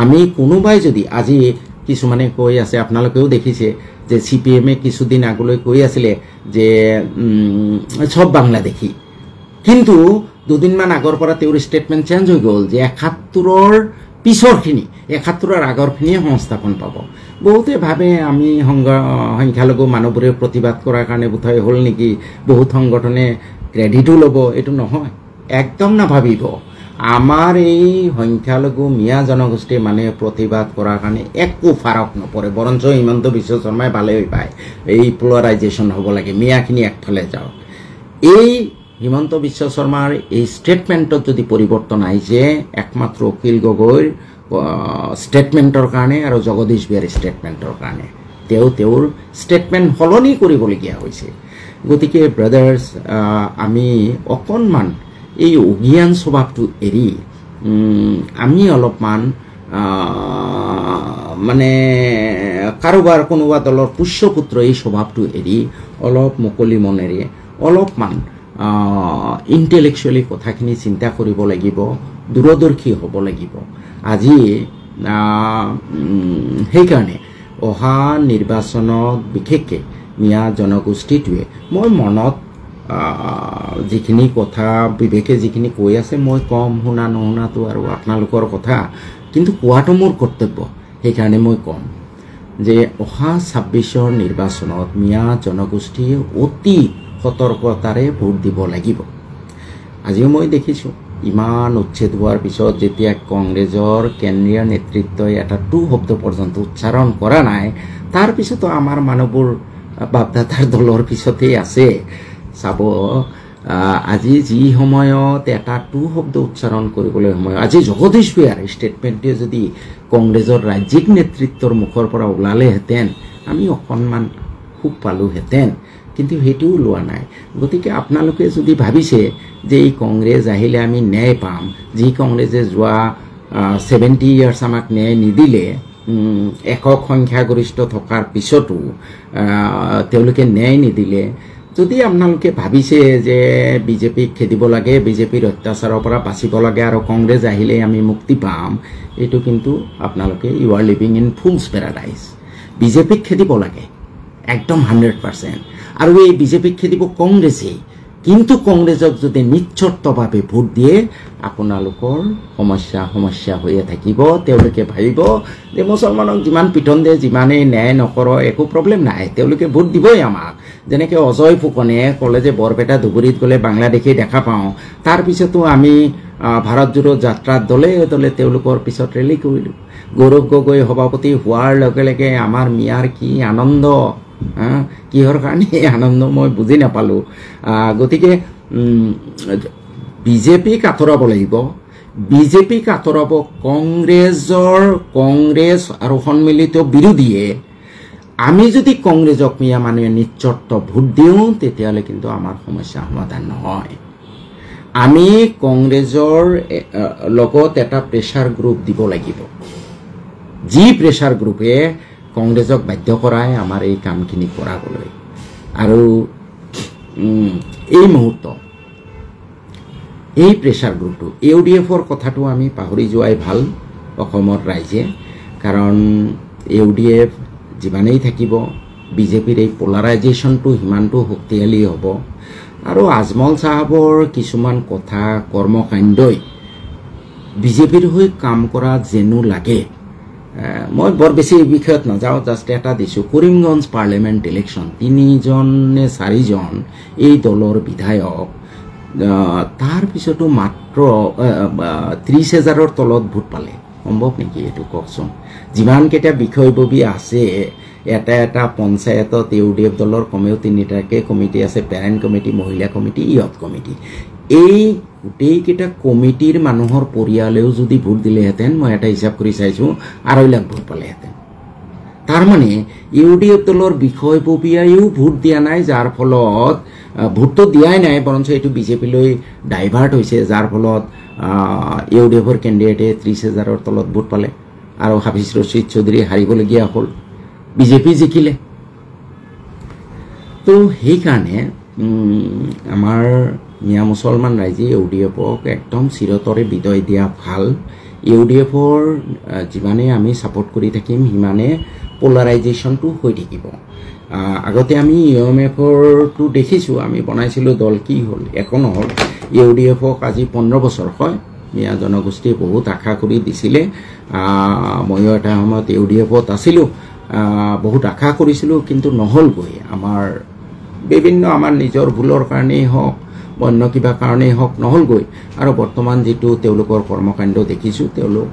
আমি কোনোবাই যদি আজি কিছুমানে কৈ আছে আপোনালোকেও দেখিছে যে CPM-এ কিছুদিন আগলৈ কৈ আছিলে যে সব বাংলাদেশী কিন্তু দুদিনমান আগৰ পৰা তেওঁৰ ষ্টেটমেণ্ট চেঞ্জ হৈ গ'ল যে 71ৰ পিছৰখিনি 71ৰ আগৰখিনিয়ে সংস্থাপন পাব বহুতে ভাবে আমি সংখ্যালঘু মানুহবোৰে প্ৰতিবাদ কৰাৰ কাৰণে বোধহয় হ'ল নেকি বহুত সংগঠনে ক্ৰেডিটো ল'ব এইটো নহয় একদম নাভাবিব আমাৰ এই সংখ্যালঘু মিয়া জনগোষ্ঠীৰ মানে প্ৰতিবাদ কৰাৰ কাৰণে একো ফাৰক নপৰে বৰঞ্চ হিমন্ত বিশ্ব শৰ্মাই ভালে হৈ পায় এই প্লুৰাইজেশ্যন হ'ব লাগে মিয়াখিনি একফালে যাওক এই হিমন্ত বিশ্ব শৰ্মাৰ এই ষ্টেটমেণ্টত যদি পৰিৱৰ্তন আহিছে একমাত্ৰ অখিল গগৈৰ ষ্টেটমেণ্টৰ কাৰণে আৰু জগদীশ বিয়াৰ ষ্টেটমেণ্টৰ কাৰণে তেওঁৰ ষ্টেটমেণ্ট সলনি কৰিবলগীয়া হৈছে গতিকে ব্ৰাদাৰ্ছ আমি অকণমান এই অজ্ঞান স্বভাৱটো এৰি আমি অলপমান মানে কাৰোবাৰ কোনোবা দলৰ পুষ্যপুত্ৰ এই স্বভাৱটো এৰি অলপ মুকলি মনেৰে অলপমান ইণ্টেলেকচুৱেলি কথাখিনি চিন্তা কৰিব লাগিব দূৰদৰ্শী হ'ব লাগিব আজি সেইকাৰণে অহা নিৰ্বাচনত বিশেষকৈ মিয়া জনগোষ্ঠীটোৱে মই মনত যিখিনি কথা বিবেকে যিখিনি কৈ আছে মই কম শুনা নুশুনাটো আৰু আপোনালোকৰ কথা কিন্তু কোৱাটো মোৰ কৰ্তব্য সেইকাৰণে মই কম যে অহা 26ৰ নিৰ্বাচনত মিয়া জনগোষ্ঠীয়ে অতি সতৰ্কতাৰে ভোট দিব লাগিব আজিও মই দেখিছোঁ ইমান উচ্ছেদ হোৱাৰ পিছত যেতিয়া কংগ্ৰেছৰ কেন্দ্ৰীয় নেতৃত্বই এটা টু শব্দ পৰ্যন্ত উচ্চাৰণ কৰা নাই তাৰ পিছতো আমাৰ মানুহবোৰ বাপদাদাৰ দলৰ পিছতেই আছে চাব আজি যি সময়ত এটা টু শব্দ উচ্চাৰণ কৰিবলৈ সময় আজি জগদীশ বিয়াৰ ষ্টেটমেণ্টে যদি কংগ্ৰেছৰ ৰাজ্যিক নেতৃত্বৰ মুখৰ পৰা ওলালেহেঁতেন আমি অকণমান সুখ পালোহেঁতেন কিন্তু সেইটোও লোৱা নাই গতিকে আপোনালোকে যদি ভাবিছে যে এই কংগ্ৰেছ আহিলে আমি ন্যায় পাম যি কংগ্ৰেছে যোৱা 70 ইয়াৰ্ছ আমাক ন্যায় নিদিলে একক সংখ্যাগৰিষ্ঠ থকাৰ পিছতো তেওঁলোকে ন্যায় নিদিলে যদি আপোনালোকে ভাবিছে যে বিজেপিক খেদিব লাগে বিজেপিৰ অত্যাচাৰৰ পৰা বাচিব লাগে আৰু কংগ্ৰেছ আহিলে আমি মুক্তি পাম এইটো কিন্তু আপোনালোকে you are living in fool's paradise বিজেপিক খেদিব লাগে একদম 100% আৰু এই বিজেপিক খেদিব কংগ্ৰেছেই কিন্তু কংগ্ৰেছক যদি নিশ্চতভাৱে ভোট দিয়ে আপোনালোকৰ সমস্যা হৈয়ে থাকিব তেওঁলোকে ভাবিব যে মুছলমানক যিমান পিটন দিয়ে যিমানেই ন্যায় নকৰো একো প্ৰব্লেম নাই তেওঁলোকে ভোট দিবই আমাক যেনেকৈ অজয় ফুকনে ক'লে যে বৰপেটা ধুবুৰীত গ'লে বাংলাদেশী দেখা পাওঁ তাৰপিছতো আমি ভাৰত জোড়ো যাত্ৰাত দলে দলে তেওঁলোকৰ পিছত ৰেলী কৰিলোঁ গৌৰৱ গগৈ সভাপতি হোৱাৰ লগে লগে আমাৰ মিয়াৰ কি আনন্দ কিহৰ কাৰণে আনন্দ মই বুজি নাপালোঁ গতিকে বিজেপিক আঁতৰাব লাগিব বিজেপিক আঁতৰাব কংগ্ৰেছ আৰু সন্মিলিত বিৰোধীয়ে আমি যদি কংগ্ৰেছক মিয়া মানুহে নিশ্চত ভোট দিওঁ তেতিয়াহ'লে কিন্তু আমাৰ সমস্যা সমাধান নহয় আমি কংগ্ৰেছৰ লগত এটা প্ৰেছাৰ গ্ৰুপ দিব লাগিব যি প্ৰেছাৰ গ্ৰুপে কংগ্ৰেছক বাধ্য কৰাই আমাৰ এই কামখিনি কৰাবলৈ আৰু এই মুহূৰ্ত এই প্ৰেছাৰ গ্ৰুপটো UDF-ৰ কথাটো আমি পাহৰি যোৱাই ভাল অসমৰ ৰাইজে কাৰণ UDF যিমানেই থাকিব বিজেপিৰ এই পোলাৰাইজেশ্যনটো সিমানটো শক্তিশালী হ'ব আৰু আজমল চাহাবৰ কিছুমান কথা কৰ্মকাণ্ডই বিজেপিৰ হৈ কাম কৰা যেনো লাগে মই বৰ বেছি এই বিষয়ত নাযাওঁ জাষ্ট এটা দিছোঁ কৰিমগঞ্জ পাৰ্লিয়ামেণ্ট ইলেকশ্যন 3জন নে 4জন এই দলৰ বিধায়ক তাৰ পিছতো মাত্ৰ 30,000ৰ তলত ভোট পালে সম্ভৱ নেকি এইটো কওকচোন যিমানকেইটা বিষয়ববী আছে এটা পঞ্চায়তত UDF দলৰ কমেও 3টাকৈ কমিটি আছে পেৰেণ্ট কমিটি মহিলা কমিটি ইয়থ কমিটি এই গোটেইকেইটা কমিটিৰ মানুহৰ পৰিয়ালেও যদি ভোট দিলেহেঁতেন মই এটা হিচাপ কৰি চাইছোঁ 2.5 লাখ ভোট পালেহেঁতেন তাৰ মানে ইউডিএফ দলৰ বিষয়ববীয়াইও ভোট দিয়া নাই যাৰ ফলত ভোটটো দিয়াই নাই বৰঞ্চ এইটো বিজেপিলৈ ডাইভাৰ্ট হৈছে যাৰ ফলত ইউডিএফৰ কেণ্ডিডেটে 30,000ৰ তলত ভোট পালে আৰু হাফিজ ৰছিদ চৌধুৰী হাৰিবলগীয়া হ'ল বিজেপি জিকিলে তো সেইকাৰণে আমাৰ মিয়া মুছলমান ৰাইজে ইউডিএফক একদম চিৰতৰে বিদায় দিয়া ভাল ইউডিএফৰ যিমানে আমি ছাপোৰ্ট কৰি থাকিম সিমানে পোলাৰাইজেশ্যনটো হৈ থাকিব আগতে আমি ইউএমএফৰটো দেখিছোঁ আমি বনাইছিলোঁ দল কি হ'ল একো নহ'ল ইউডিএফক আজি 15 বছৰ হয় মিয়া জনগোষ্ঠীয়ে বহুত আশা কৰি দিছিলে ময়ো এটা সময়ত ইউডিএফত আছিলোঁ বহুত আশা কৰিছিলোঁ কিন্তু নহ'লগৈ আমাৰ বিভিন্ন আমাৰ নিজৰ ভুলৰ কাৰণেই হওক অন্য কিবা কাৰণেই হওক নহ'লগৈ আৰু বৰ্তমান যিটো তেওঁলোকৰ কৰ্মকাণ্ড দেখিছোঁ তেওঁলোক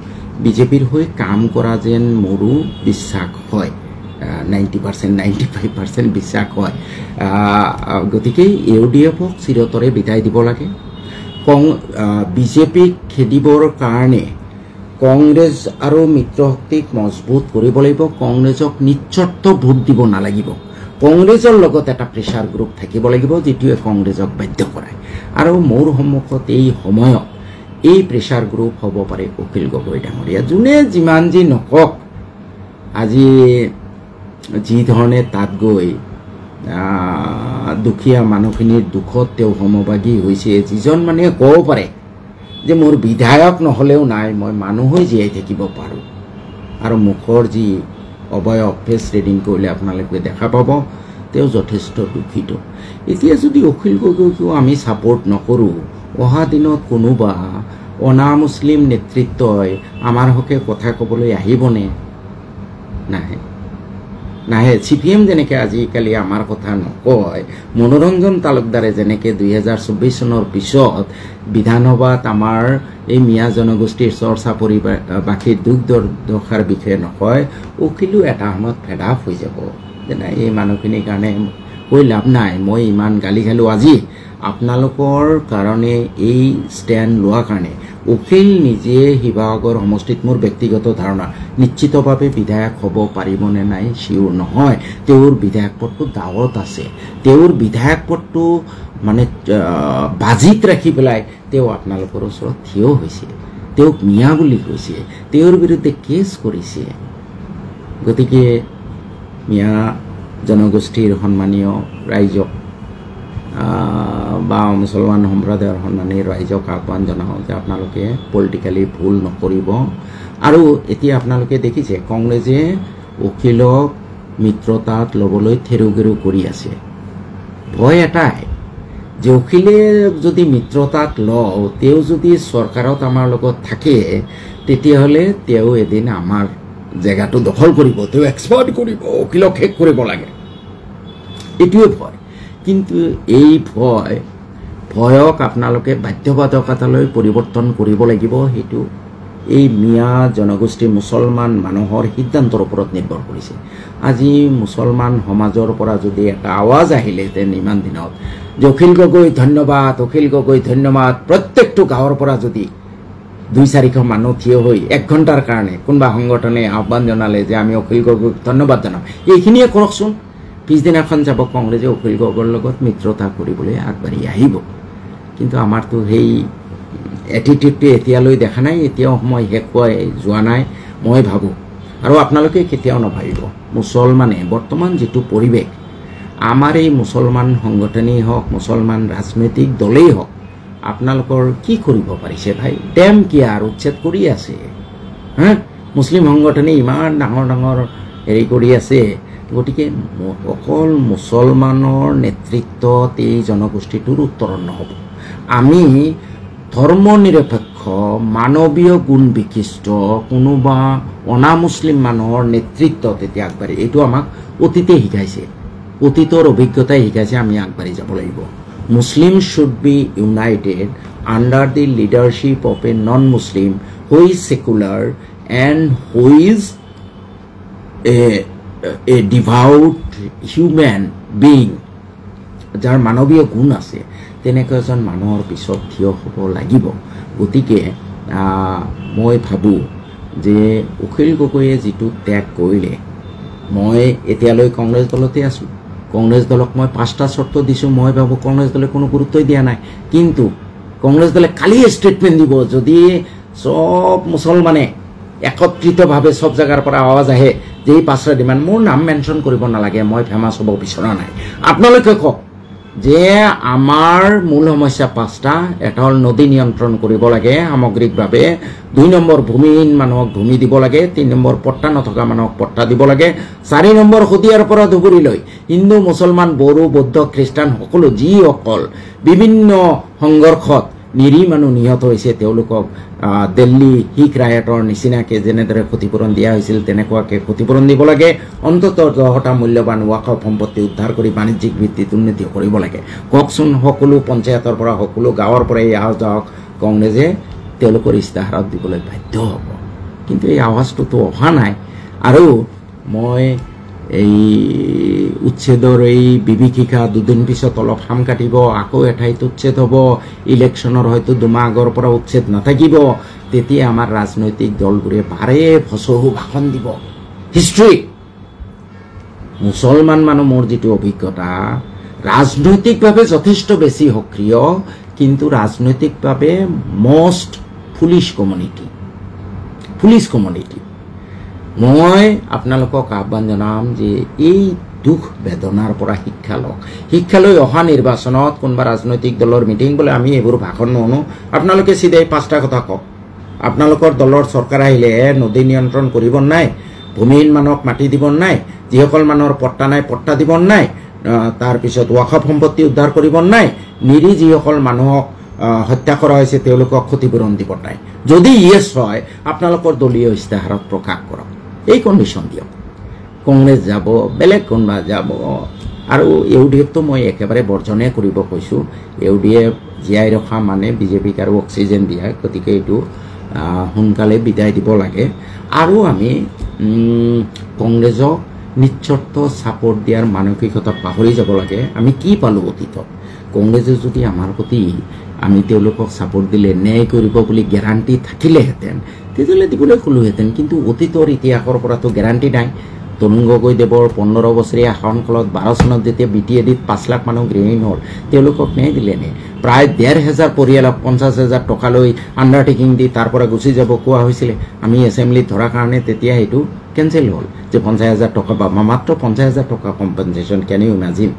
বিজেপিৰ হৈ কাম কৰা যেন মোৰো বিশ্বাস হয় 90% 95% বিশ্বাস হয় গতিকে ইউডিএফক চিৰতৰে বিদায় দিব লাগে বিজেপিক খেদিবৰ কাৰণে কংগ্ৰেছ আৰু মিত্ৰশক্তিক মজবুত কৰিব লাগিব কংগ্ৰেছক নিশ্চত ভোট দিব নালাগিব কংগ্ৰেছৰ লগত এটা প্ৰেছাৰ গ্ৰুপ থাকিব লাগিব যিটোৱে কংগ্ৰেছক বাধ্য কৰায় আৰু মোৰ সন্মুখত এই সময়ত এই প্ৰেছাৰ গ্ৰুপ হ'ব পাৰে অখিল গগৈ ডাঙৰীয়া যোনে যিমান যি নকওক আজি যি ধৰণে তাত গৈ দুখীয়া মানুহখিনিৰ দুখত তেওঁ সমভাগী হৈছে যিজন মানুহে ক'ব পাৰে যে মোৰ বিধায়ক নহ'লেও নাই মই মানুহ হৈ জীয়াই থাকিব পাৰোঁ আৰু মুখৰ যি অবয়ব ফেচ ৰিডিং কৰিলে আপোনালোকে দেখা পাব তেওঁ যথেষ্ট দুখিত এতিয়া যদি অখিল গগৈকো আমি ছাপোৰ্ট নকৰোঁ অহা দিনত কোনোবা অনা মুছলিম নেতৃত্বই আমাৰ হকে কথা ক'বলৈ আহিবনে নাহে নাহে CPM যেনেকৈ আজিকালি আমাৰ কথা নকয় মনোৰঞ্জন তালুকদাৰে যেনেকৈ 2024 চনৰ পিছত বিধানসভাত আমাৰ এই মিয়া জনগোষ্ঠীৰ চৰ্চা পৰিবাসীৰ দুখ দুৰ্দশাৰ বিষয়ে নকয় অখিলো এটা সময়ত ফেড আপ হৈ যাব যে নাই এই মানুহখিনিৰ কাৰণে কৈ লাভ নাই মই ইমান গালি খালোঁ আজি আপোনালোকৰ কাৰণে এই ষ্টেণ্ড লোৱাৰ কাৰণে অখিল নিজে শিৱসাগৰ সমষ্টিত মোৰ ব্যক্তিগত ধাৰণা নিশ্চিতভাৱে বিধায়ক হ'ব পাৰিবনে নাই চিয়ৰ নহয় তেওঁৰ বিধায়ক পদটো দাৱত আছে তেওঁৰ বিধায়ক পদটো মানে বাজিত ৰাখি পেলাই তেওঁ আপোনালোকৰ ওচৰত থিয় হৈছে তেওঁক মিয়া বুলি কৈছে তেওঁৰ বিৰুদ্ধে কেছ কৰিছে গতিকে মিয়া জনগোষ্ঠীৰ সন্মানীয় ৰাইজক বা মুছলমান সম্প্ৰদায়ৰ সন্মানীয় ৰাইজক আহ্বান জনাওঁ যে আপোনালোকে পলিটিকেলি ভুল নকৰিব আৰু এতিয়া আপোনালোকে দেখিছে কংগ্ৰেছে অখিলক মিত্ৰতাত ল'বলৈ থেৰুগেৰু কৰি আছে ভয় এটাই যে অখিলে যদি মিত্ৰতাত লওঁ তেওঁ যদি চৰকাৰত আমাৰ লগত থাকে তেতিয়াহ'লে তেওঁ এদিন আমাৰ জেগাটো দখল কৰিব তেওঁ এক্সপাৰ্ট কৰিব অখিলক শেষ কৰিব লাগে এইটোৱে ভয় কিন্তু এই ভয়ক আপোনালোকে বাধ্যবাধকতালৈ পৰিৱৰ্তন কৰিব লাগিব সেইটো এই মিয়া জনগোষ্ঠীৰ মুছলমান মানুহৰ সিদ্ধান্তৰ ওপৰত নিৰ্ভৰ কৰিছে আজি মুছলমান সমাজৰ পৰা যদি এটা আৱাজ আহিলেহেঁতেন ইমান দিনত যে অখিল গগৈ ধন্যবাদ প্ৰত্যেকটো গাঁৱৰ পৰা যদি 2-4শ মানুহ থিয় হৈ 1 ঘণ্টাৰ কাৰণে কোনোবা সংগঠনে আহ্বান জনালে যে আমি অখিল গগৈক ধন্যবাদ জনাম এইখিনিয়ে কৰকচোন পিছদিনাখন যাব কংগ্ৰেছে অখিল গগৈৰ লগত মিত্ৰতা কৰিবলৈ আগবাঢ়ি আহিব কিন্তু আমাৰতো সেই এটিটিউডটো এতিয়ালৈ দেখা নাই এতিয়াও সময় শেষ হৈ যোৱা নাই মই ভাবোঁ আৰু আপোনালোকে কেতিয়াও নাভাবিব মুছলমানে বৰ্তমান যিটো পৰিৱেশ আমাৰ এই মুছলমান সংগঠনেই হওক মুছলমান ৰাজনৈতিক দলেই হওক আপোনালোকৰ কি কৰিব পাৰিছে ভাই ডেম কেয়াৰ উচ্ছেদ কৰি আছে মুছলিম সংগঠনে ইমান ডাঙৰ ডাঙৰ হেৰি কৰি আছে গতিকে অকল মুছলমানৰ নেতৃত্বত এই জনগোষ্ঠীটোৰ উত্তৰণ নহ'ব আমি ধৰ্মনিৰপেক্ষ মানৱীয় গুণ বিশিষ্ট কোনোবা অনা মুছলিম মানুহৰ নেতৃত্বত এতিয়া আগবাঢ়ি এইটো আমাক অতীতে শিকাইছে অতীতৰ অভিজ্ঞতাই শিকাইছে আমি আগবাঢ়ি যাব লাগিব Muslim should be united under the leadership of a non Muslim who is secular and who is a devout human being যাৰ মানৱীয় গুণ আছে তেনেকুৱা এজন মানুহৰ পিছত থিয় হ'ব লাগিব। গতিকে মই ভাবোঁ যে অখিল গগৈয়ে যিটো ত্যাগ কৰিলে, মই এতিয়ালৈ কংগ্ৰেছ দলতে আছোঁ, কংগ্ৰেছ দলক মই 5টা চৰ্ত দিছোঁ, মই ভাবোঁ কংগ্ৰেছ দলে কোনো গুৰুত্বই দিয়া নাই। কিন্তু কংগ্ৰেছ দলে কালি ষ্টেটমেণ্ট দিব যদি চব মুছলমানে একত্ৰিতভাৱে চব জেগাৰ পৰা আৱাজ আহে যে এই 5টা ডিমাণ্ড, মোৰ নাম মেনশ্যন কৰিব নালাগে, মই ফেমাছ হ'ব বিচৰা নাই। আপোনালোকে কওক যে আমাৰ মূল সমস্যা 5টা। এটা হ'ল নদী নিয়ন্ত্ৰণ কৰিব লাগে সামগ্ৰিকভাৱে, 2 নম্বৰ ভূমিহীন মানুহক ভূমি দিব লাগে, 3 নম্বৰ পট্টা নথকা মানুহক পট্টা দিব লাগে, 4 নম্বৰ শদিয়াৰ পৰা ধুবুৰীলৈ হিন্দু মুছলমান বড়ো বৌদ্ধ খ্ৰীষ্টান সকলো যিসকল বিভিন্ন সংঘৰ্ষত নিৰীহ মানুহ নিহত হৈছে তেওঁলোকক দিল্লী শিখ ৰায়টৰ নিচিনাকৈ যেনেদৰে ক্ষতিপূৰণ দিয়া হৈছিল তেনেকুৱাকৈ ক্ষতিপূৰণ দিব লাগে। অন্ততঃ 10টা মূল্যৱান ৱাকফ সম্পত্তি উদ্ধাৰ কৰি বাণিজ্যিক ভিত্তিত উন্নতি কৰিব লাগে। কওকচোন, সকলো পঞ্চায়তৰ পৰা সকলো গাঁৱৰ পৰা এই আৱাজ যাওক, কংগ্ৰেছে তেওঁলোকৰ ইস্তাহাৰত দিবলৈ বাধ্য হ'ব। কিন্তু এই আৱাজটোতো অহা নাই। আৰু মই এই উচ্ছেদৰ এই বিভীষিকা 2 দিন পিছত অলপ সাম কাটিব, আকৌ এঠাইত উচ্ছেদ হ'ব, ইলেকশ্যনৰ হয়তো 2 মাহ আগৰ পৰা উচ্ছেদ নাথাকিব, তেতিয়া আমাৰ ৰাজনৈতিক দলবোৰে বাৰে ফচহু ভাষণ দিব। হিষ্ট্ৰী মুছলমান মানুহ মোৰ যিটো অভিজ্ঞতা, ৰাজনৈতিকভাৱে যথেষ্ট বেছি সক্ৰিয়, কিন্তু ৰাজনৈতিকভাৱে মষ্ট ফুলিছ কমিউনিটি। মই আপোনালোকক আহ্বান জনাম যে এই দুখ বেদনাৰ পৰা শিক্ষা লওক। শিক্ষা লৈ অহা নিৰ্বাচনত কোনোবা ৰাজনৈতিক দলৰ মিটিং বোলে আমি এইবোৰ ভাষণ নুশুনো, আপোনালোকে চিধাই 5টা কথা কওক। আপোনালোকৰ দলৰ চৰকাৰ আহিলে নদী নিয়ন্ত্ৰণ কৰিব নাই, ভূমিহীন মানুহক মাটি দিব নাই, যিসকল মানুহৰ পট্টা নাই পট্টা দিব নাই, তাৰপিছত ৱাকফ সম্পত্তি উদ্ধাৰ কৰিব নাই, নিৰীহ যিসকল মানুহক হত্যা কৰা হৈছে তেওঁলোকক ক্ষতিপূৰণ দিব নাই। যদি ইয়েছ হয় আপোনালোকৰ দলীয় ইস্তাহাৰত প্ৰকাশ কৰক, এই কণ্ডিশ্যন দিয়ক। কংগ্ৰেছ যাব, বেলেগ কোনোবা যাব। আৰু ইউডিএফটো মই একেবাৰে বৰ্জনে কৰিব কৈছোঁ। ইউডিএফ জীয়াই ৰখা মানে বিজেপিক আৰু অক্সিজেন দিয়া, গতিকে এইটো সোনকালে বিদায় দিব লাগে। আৰু আমি কংগ্ৰেছক নিশ্চত ছাপোৰ্ট দিয়াৰ মানসিকতা পাহৰি যাব লাগে। আমি কি পালোঁ অতীতত? কংগ্ৰেছে যদি আমাৰ প্ৰতি আমি তেওঁলোকক ছাপোৰ্ট দিলে ন্যায় কৰিব বুলি গেৰাণ্টি থাকিলেহেঁতেন তেতিয়াহ'লে দিবলৈ ক'লোহেঁতেন। কিন্তু অতীতৰ ইতিহাসৰ পৰাতো গেৰাণ্টি নাই। তৰুণ গগৈদেৱৰ 15 বছৰীয়া শাসনকালত 12 চনত যেতিয়া BTADত 5 লাখ মানুহ গৃহহীন হ'ল, তেওঁলোকক ন্যায় দিলেনে? প্ৰায় 1,500 পৰিয়ালক 50,000 টকা লৈ আণ্ডাৰটেকিং দি তাৰ পৰা গুচি যাব কোৱা হৈছিলে। আমি এছেম্বলিত ধৰাৰ কাৰণে তেতিয়া সেইটো কেঞ্চেল হ'ল যে 50,000 টকা পাব, মাত্ৰ 50,000 টকা কম্পেনচেশ্যন। কেন ইউ ইমাজিন?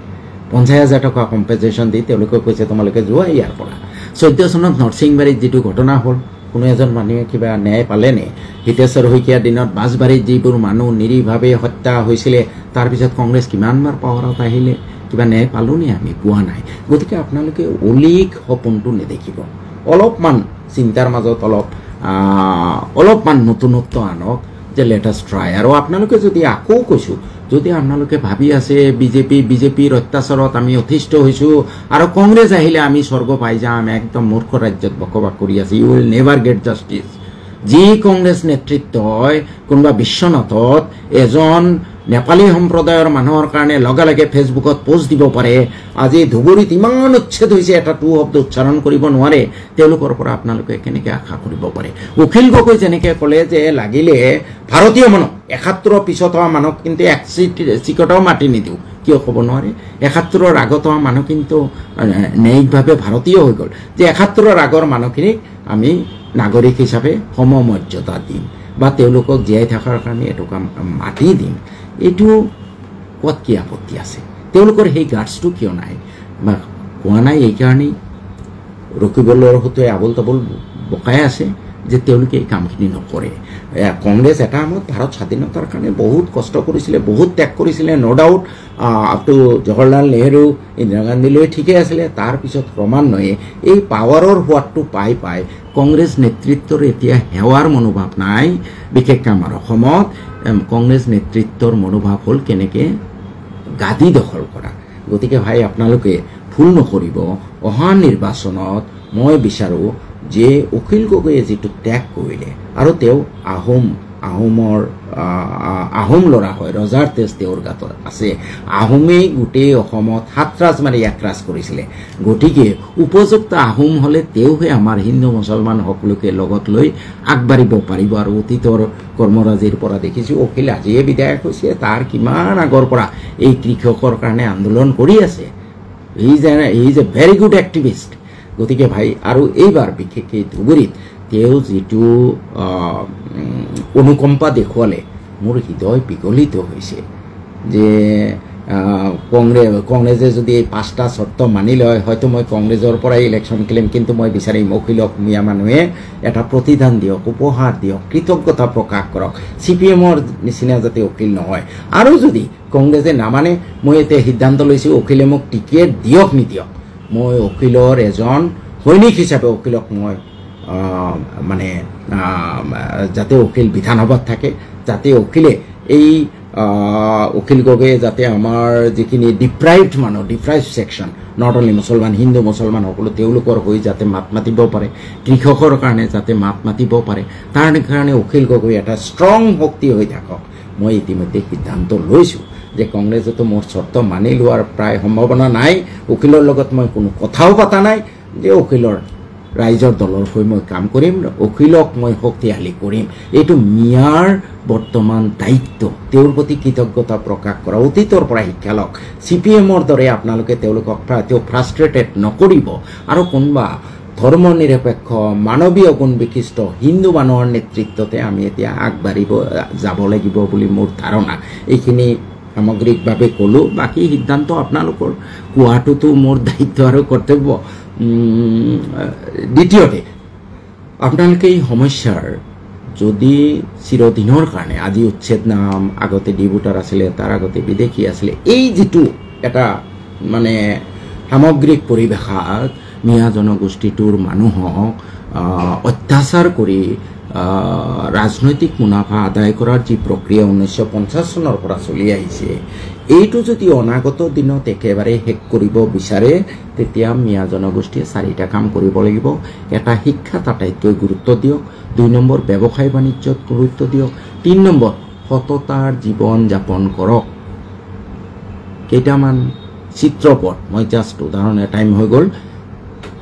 50,000 টকা কম্পেনচেশ্যন দি তেওঁলোকে কৈছে তোমালোকে যোৱা ইয়াৰ পৰা। 14 চনত নৰসিংবাৰীত যিটো ঘটনা হ'ল, কোনো এজন মানুহে কিবা ন্যায় পালেনে? হিতেশ্বৰ শইকীয়াৰ দিনত বাছবাৰীত যিবোৰ মানুহ নিৰীহভাৱে হত্যা হৈছিলে, তাৰপিছত কংগ্ৰেছ কিমানবাৰ পাৱাৰত আহিলে, কিবা ন্যায় পালোনে? আমি পোৱা নাই। গতিকে আপোনালোকে অলিক সপোনটো নেদেখিব, অলপমান চিন্তাৰ মাজত অলপমান নতুনত্ব আনক যে লেট আছ ট্ৰাই। আৰু আপোনালোকে যদি আকৌ কৈছোঁ, যদি আপোনালোকে ভাবি আছে বিজেপিৰ অত্যাচাৰত আমি অতিষ্ঠ হৈছোঁ আৰু কংগ্ৰেছ আহিলে আমি স্বৰ্গ পাই যাম, একদম মূৰ্খ ৰাজ্যত বসবাস কৰি আছে, you will never get justice. যি কংগ্ৰেছ নেতৃত্বই কোনোবা বিশ্বনাথত এজন নেপালী সম্প্ৰদায়ৰ মানুহৰ কাৰণে লগে লগে ফেচবুকত পোষ্ট দিব পাৰে, আজি ধুবুৰীত ইমান উচ্ছেদ হৈছে এটা 2 শব্দ উচ্চাৰণ কৰিব নোৱাৰে, তেওঁলোকৰ পৰা আপোনালোকে কেনেকৈ আশা কৰিব পাৰে? অখিল গগৈ যেনেকৈ ক'লে যে লাগিলে ভাৰতীয় মানুহ 71 পিছত হোৱা মানুহক কিন্তু 1 চিকটাও মাতি নিদিওঁ, কিয় ক'ব নোৱাৰে? 71ৰ আগত হোৱা মানুহ কিন্তু ন্যায়িকভাৱে ভাৰতীয় হৈ গ'ল, যে 71ৰ আগৰ মানুহখিনিক আমি নাগৰিক হিচাপে সমমৰ্যাদা দিম বা তেওঁলোকক জীয়াই থকাৰ কাৰণে এটকা মাটি দিম। এইটো ক'ত কি আপত্তি আছে? তেওঁলোকৰ সেই গাৰ্ডছটো কিয় নাই বা হোৱা নাই? এইকাৰণেই ৰকিবুলৰ সৈতে আবল তাবল বকাই আছে যে তেওঁলোকে এই কামখিনি নকৰে। কংগ্ৰেছ এটা সময়ত ভাৰত স্বাধীনতাৰ কাৰণে বহুত কষ্ট কৰিছিলে, বহুত ত্যাগ কৰিছিলে, no' doubt. Up to Jawaharlal Nehru, Indira গান্ধীলৈ ঠিকেই আছিলে। তাৰপিছত ক্ৰমান্বয়ে এই পাৱাৰৰ সোৱাদটো পাই কংগ্ৰেছ নেতৃত্বৰ এতিয়া সেৱাৰ মনোভাৱ নাই। বিশেষকৈ আমাৰ অসমত কংগ্ৰেছ নেতৃত্বৰ মনোভাৱ হ'ল কেনেকৈ গাদী দখল কৰা। গতিকে ভাই আপোনালোকে ভুল নকৰিব। অহা নিৰ্বাচনত মই বিচাৰোঁ যে অখিল গগৈয়ে যিটো ত্যাগ কৰিলে আৰু তেওঁ আহোম আহোম ল'ৰা হয়, ৰজাৰ তেজ তেওঁৰ গাত আছে। আহোমেই গোটেই অসমত 7 ৰাজ মাৰি 1 ৰাজ কৰিছিলে। গতিকে উপযুক্ত আহোম হ'লে তেওঁহে আমাৰ হিন্দু মুছলমান সকলোকে লগত লৈ আগবাঢ়িব পাৰিব। আৰু অতীতৰ কৰ্মৰাজিৰ পৰা দেখিছোঁ অখিল আজিয়ে বিধায়ক হৈছে, তাৰ কিমান আগৰ পৰা এই কৃষকৰ কাৰণে আন্দোলন কৰি আছে। He is a very good activist. গতিকে ভাই, আৰু এইবাৰ বিশেষকৈ ধুবুৰীত তেওঁ যিটো অনুকম্পা দেখুৱালে মোৰ হৃদয় বিগলিত হৈছে যে কংগ্ৰেছে যদি এই 5টা চৰ্ত মানি লয় হয়তো মই কংগ্ৰেছৰ পৰাই ইলেকশ্যন খেলিম, কিন্তু মই বিচাৰিম অখিল অসমীয়া মানুহে এটা প্ৰতিদান দিয়ক, উপহাৰ দিয়ক, কৃতজ্ঞতা প্ৰকাশ কৰক। CPM-ৰ নিচিনা যাতে অখিল নহয়। আৰু যদি কংগ্ৰেছে নামানে, মই এতিয়া সিদ্ধান্ত লৈছোঁ অখিলে মোক টিকেট দিয়ক নিদিয়ক, মই অখিলৰ এজন সৈনিক হিচাপে অখিলক মই মানে যাতে অখিল বিধানসভাত থাকে, যাতে অখিলে এই অখিল গগৈয়ে যাতে আমাৰ যিখিনি ডিপ্ৰাইভড মানুহ, ডিপ্ৰাইভড ছেকশ্যন, নট অনলি মুছলমান, হিন্দু মুছলমান সকলো তেওঁলোকৰ হৈ যাতে মাত মাতিব পাৰে, কৃষকৰ কাৰণে যাতে মাত মাতিব পাৰে, তাৰ কাৰণে অখিল গগৈ এটা ষ্ট্ৰং শক্তি হৈ থাকক। মই ইতিমধ্যে সিদ্ধান্ত লৈছোঁ যে কংগ্ৰেছেতো মোৰ চৰ্ত মানি লোৱাৰ প্ৰায় সম্ভাৱনা নাই। অখিলৰ লগত মই কোনো কথাও পতা নাই যে অখিলৰ ৰাইজৰ দলৰ হৈ মই কাম কৰিম, অখিলক মই শক্তিশালী কৰিম। এইটো মিয়াৰ বৰ্তমান দায়িত্ব, তেওঁৰ প্ৰতি কৃতজ্ঞতা প্ৰকাশ কৰা, অতীতৰ পৰা শিক্ষা লওক। CPM-ৰ দৰে আপোনালোকে তেওঁক ফ্ৰাষ্ট্ৰেটেড নকৰিব। আৰু কোনোবা ধৰ্ম নিৰপেক্ষ মানৱীয় গুণ বিশিষ্ট হিন্দু মানুহৰ নেতৃত্বতে আমি এতিয়া আগবাঢ়িব যাব লাগিব বুলি মোৰ ধাৰণা। এইখিনি সামগ্ৰিকভাৱে ক'লোঁ, বাকী সিদ্ধান্ত আপোনালোকৰ, কোৱাটোতো মোৰ দায়িত্ব আৰু কৰ্তব্য। দ্বিতীয়তে, আপোনালোকে এই সমস্যাৰ যদি চিৰদিনৰ কাৰণে, আজি উচ্ছেদ নাম, আগতে ডিবুটাৰ আছিলে, তাৰ আগতে বিদেশী আছিলে, এই যিটো এটা মানে সামগ্ৰিক পৰিৱেশত মিয়া জনগোষ্ঠীটোৰ মানুহক অত্যাচাৰ কৰি ৰাজনৈতিক মুনাফা আদায় কৰাৰ যি প্ৰক্ৰিয়া 1950 চনৰ পৰা চলি আহিছে, এইটো যদি অনাগত দিনত একেবাৰে শেষ কৰিব বিচাৰে তেতিয়া মিয়া জনগোষ্ঠীয়ে 4টা কাম কৰিব লাগিব। এটা, শিক্ষাত আটাইতকৈ গুৰুত্ব দিয়ক। 2 নম্বৰ, ব্যৱসায় বাণিজ্যত গুৰুত্ব দিয়ক। 3 নম্বৰ, সততাৰ জীৱন যাপন কৰক। কেইটামান চিত্ৰপট, মই জাষ্ট উদাহৰণ, টাইম হৈ গ'ল,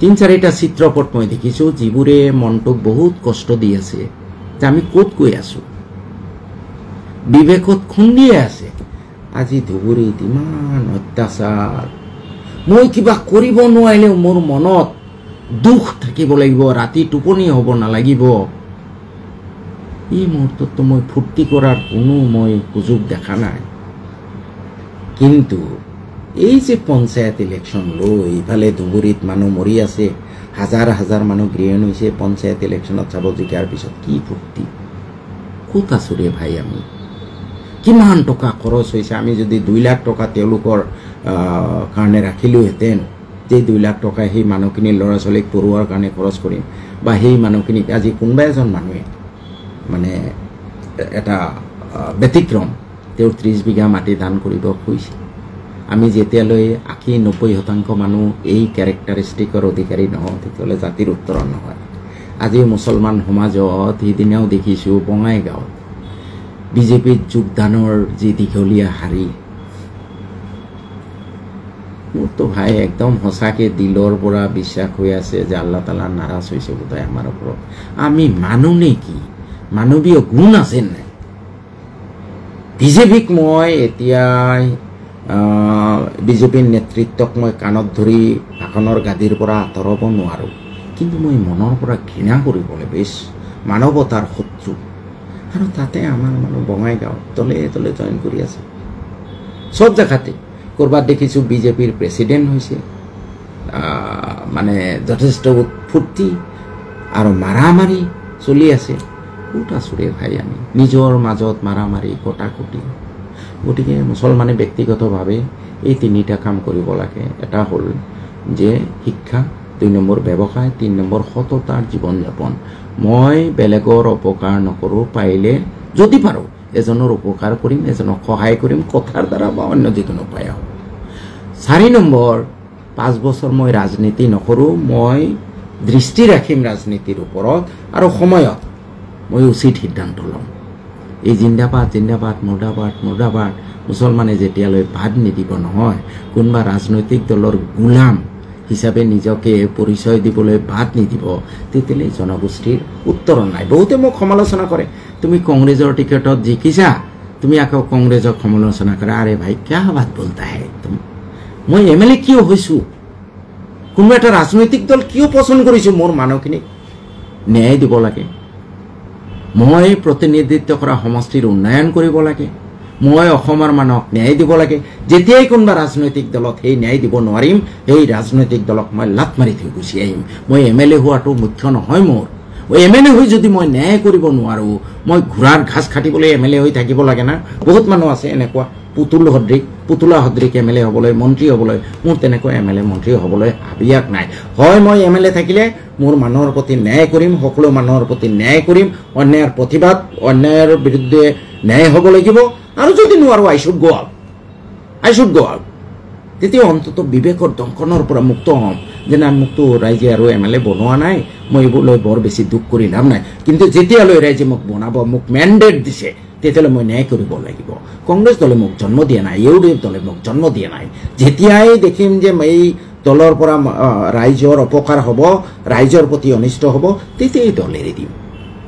3-4টা চিত্ৰপট মই দেখিছোঁ যিবোৰে মনটোক বহুত কষ্ট দি আছে যে আমি ক'ত গৈ আছোঁ, বিবেকত খুন্দিয়ে আছে। আজি ধুবুৰীত ইমান অত্যাচাৰ, মই কিবা কৰিব নোৱাৰিলেও মোৰ মনত দুখ থাকিব লাগিব, ৰাতি টোপনি হ'ব নালাগিব। এই মুহূৰ্তততো মই ফূৰ্তি কৰাৰ কোনো মই সুযোগ দেখা নাই। কিন্তু এই যে পঞ্চায়ত ইলেকশ্যন লৈ ইফালে ধুবুৰীত মানুহ মৰি আছে, হাজাৰ হাজাৰ মানুহ গৃহীণ হৈছে, পঞ্চায়ত ইলেকশ্যনত চাব জিকাৰ পিছত কি ফূৰ্তি, ক'ত আছোঁ ৰে ভাই আমি? কিমান টকা খৰচ হৈছে? আমি যদি 2 লাখ টকা তেওঁলোকৰ কাৰণে ৰাখিলোহেঁতেন, যে 2 লাখ টকা সেই মানুহখিনিৰ ল'ৰা ছোৱালীক পঢ়োৱাৰ কাৰণে খৰচ কৰিম, বা সেই মানুহখিনিক আজি কোনোবা এজন মানুহে মানে এটা ব্যতিক্ৰম, তেওঁ 30 বিঘা মাটি দান কৰিব খুজিছে। আমি যেতিয়ালৈ 80-90% মানুহ এই কেৰেক্টাৰিষ্টিকৰ অধিকাৰী নহওঁ তেতিয়াহ'লে জাতিৰ উত্তৰণ নহয়। আজি মুছলমান সমাজত সিদিনাও দেখিছোঁ বঙাইগাঁৱত বিজেপিত যোগদানৰ যি দীঘলীয়া শাৰী, মোৰতো ভাই একদম সঁচাকৈ দিলৰ পৰা বিশ্বাস হৈ আছে যে আল্লাহ তালা নাৰাজ হৈছে বোধহয় আমাৰ ওপৰত। আমি মানুহ নে কি? মানৱীয় গুণ আছে নাই? বিজেপিক মই এতিয়াই বিজেপিৰ নেতৃত্বক মই কাণত ধৰি ভাষণৰ গাদীৰ পৰা আঁতৰাব নোৱাৰোঁ, কিন্তু মই মনৰ পৰা ঘৃণা কৰিবলৈ বেছ মানৱতাৰ শত্ৰু। আৰু তাতে আমাৰ মানুহ বঙাইগাঁৱত তলে তলে জইন কৰি আছে। চব জেগাতে ক'ৰবাত দেখিছোঁ বিজেপিৰ প্ৰেচিডেণ্ট হৈছে, মানে যথেষ্ট ফূৰ্তি আৰু মাৰামাৰি চলি আছে। ক'ত আছোঁ ৰে ভাই আমি? নিজৰ মাজত মাৰামাৰি, কটাকটি। গতিকে মুছলমানে ব্যক্তিগতভাৱে এই 3টা কাম কৰিব লাগে। এটা হ'ল যে শিক্ষা, 2 নম্বৰ ব্যৱসায়, 3 নম্বৰ সততাৰ জীৱন যাপন। মই বেলেগৰ অপকাৰ নকৰোঁ, পাৰিলে যদি পাৰোঁ এজনৰ উপকাৰ কৰিম, এজনক সহায় কৰিম, কথাৰ দ্বাৰা বা অন্য যিকোনো উপায় হ'ব। 4 নম্বৰ, 5 বছৰ মই ৰাজনীতি নকৰোঁ, মই দৃষ্টি ৰাখিম ৰাজনীতিৰ ওপৰত, আৰু সময়ত মই উচিত সিদ্ধান্ত ল'ম। এই জিন্দাবাদ জিন্দাবাদ মুৰ্দাবাদ মুৰ্দাবাদ মুছলমানে যেতিয়ালৈ বাদ নিদিব নহয়, কোনোবা ৰাজনৈতিক দলৰ গোলাম হিচাপে নিজকে পৰিচয় দিবলৈ বাদ নিদিব, তেতিয়াহ'লে জনগোষ্ঠীৰ উত্তৰণ নাই। বহুতে মোক সমালোচনা কৰে, তুমি কংগ্ৰেছৰ টিকেটত জিকিছা, তুমি আকৌ কংগ্ৰেছক সমালোচনা কৰা। আৰে ভাই কিয় বাত বলতা হে তুমি? মই MLA কিয় হৈছোঁ? কোনোবা এটা ৰাজনৈতিক দল কিয় পচন্দ কৰিছোঁ? মোৰ মানুহখিনিক ন্যায় দিব লাগে, মই প্ৰতিনিধিত্ব কৰা সমষ্টিৰ উন্নয়ন কৰিব লাগে, মই অসমৰ মানুহক ন্যায় দিব লাগে। যেতিয়াই কোনোবা ৰাজনৈতিক দলক সেই ন্যায় দিব নোৱাৰিম, সেই ৰাজনৈতিক দলক মই লাত মাৰি থৈ গুচি আহিম। মই MLA হোৱাটো মুখ্য নহয় মোৰ। MLA হৈ যদি মই ন্যায় কৰিব নোৱাৰোঁ, মই ঘোঁৰাৰ ঘাচ খাটিবলৈ MLA হৈ থাকিব লাগে না? বহুত মানুহ আছে এনেকুৱা পুতুলা সদৃক MLA হ'বলৈ, মন্ত্ৰী হ'বলৈ। মোৰ তেনেকুৱা MLA মন্ত্ৰী হ'বলৈ হাবিয়াস নাই। হয়, মই MLA থাকিলে মোৰ মানুহৰ প্ৰতি ন্যায় কৰিম, সকলো মানুহৰ প্ৰতি ন্যায় কৰিম, অন্যায়ৰ প্ৰতিবাদ, অন্যায়ৰ বিৰুদ্ধে ন্যায় হ'ব লাগিব। আৰু যদি নোৱাৰোঁ, আই শুড গো আউট। তেতিয়া অন্তত বিবেকৰ দংশনৰ পৰা মুক্ত হ'ম, যে নাই মোকতো ৰাইজে আৰু MLA বনোৱা নাই, মই এইবোৰলৈ বৰ বেছি দুখ কৰি লাভ নাই। কিন্তু যেতিয়ালৈ ৰাইজে মোক বনাব, মোক মেণ্ডেট দিছে, তেতিয়ালৈ মই ন্যায় কৰিব লাগিব। কংগ্ৰেছ দলে মোক জন্ম দিয়া নাই, UDF দলে মোক জন্ম দিয়া নাই। যেতিয়াই দেখিম যে এই দলৰ পৰা ৰাইজৰ অপকাৰ হ'ব, ৰাইজৰ প্ৰতি অনিষ্ট হ'ব, তেতিয়াই দল এৰি দিম।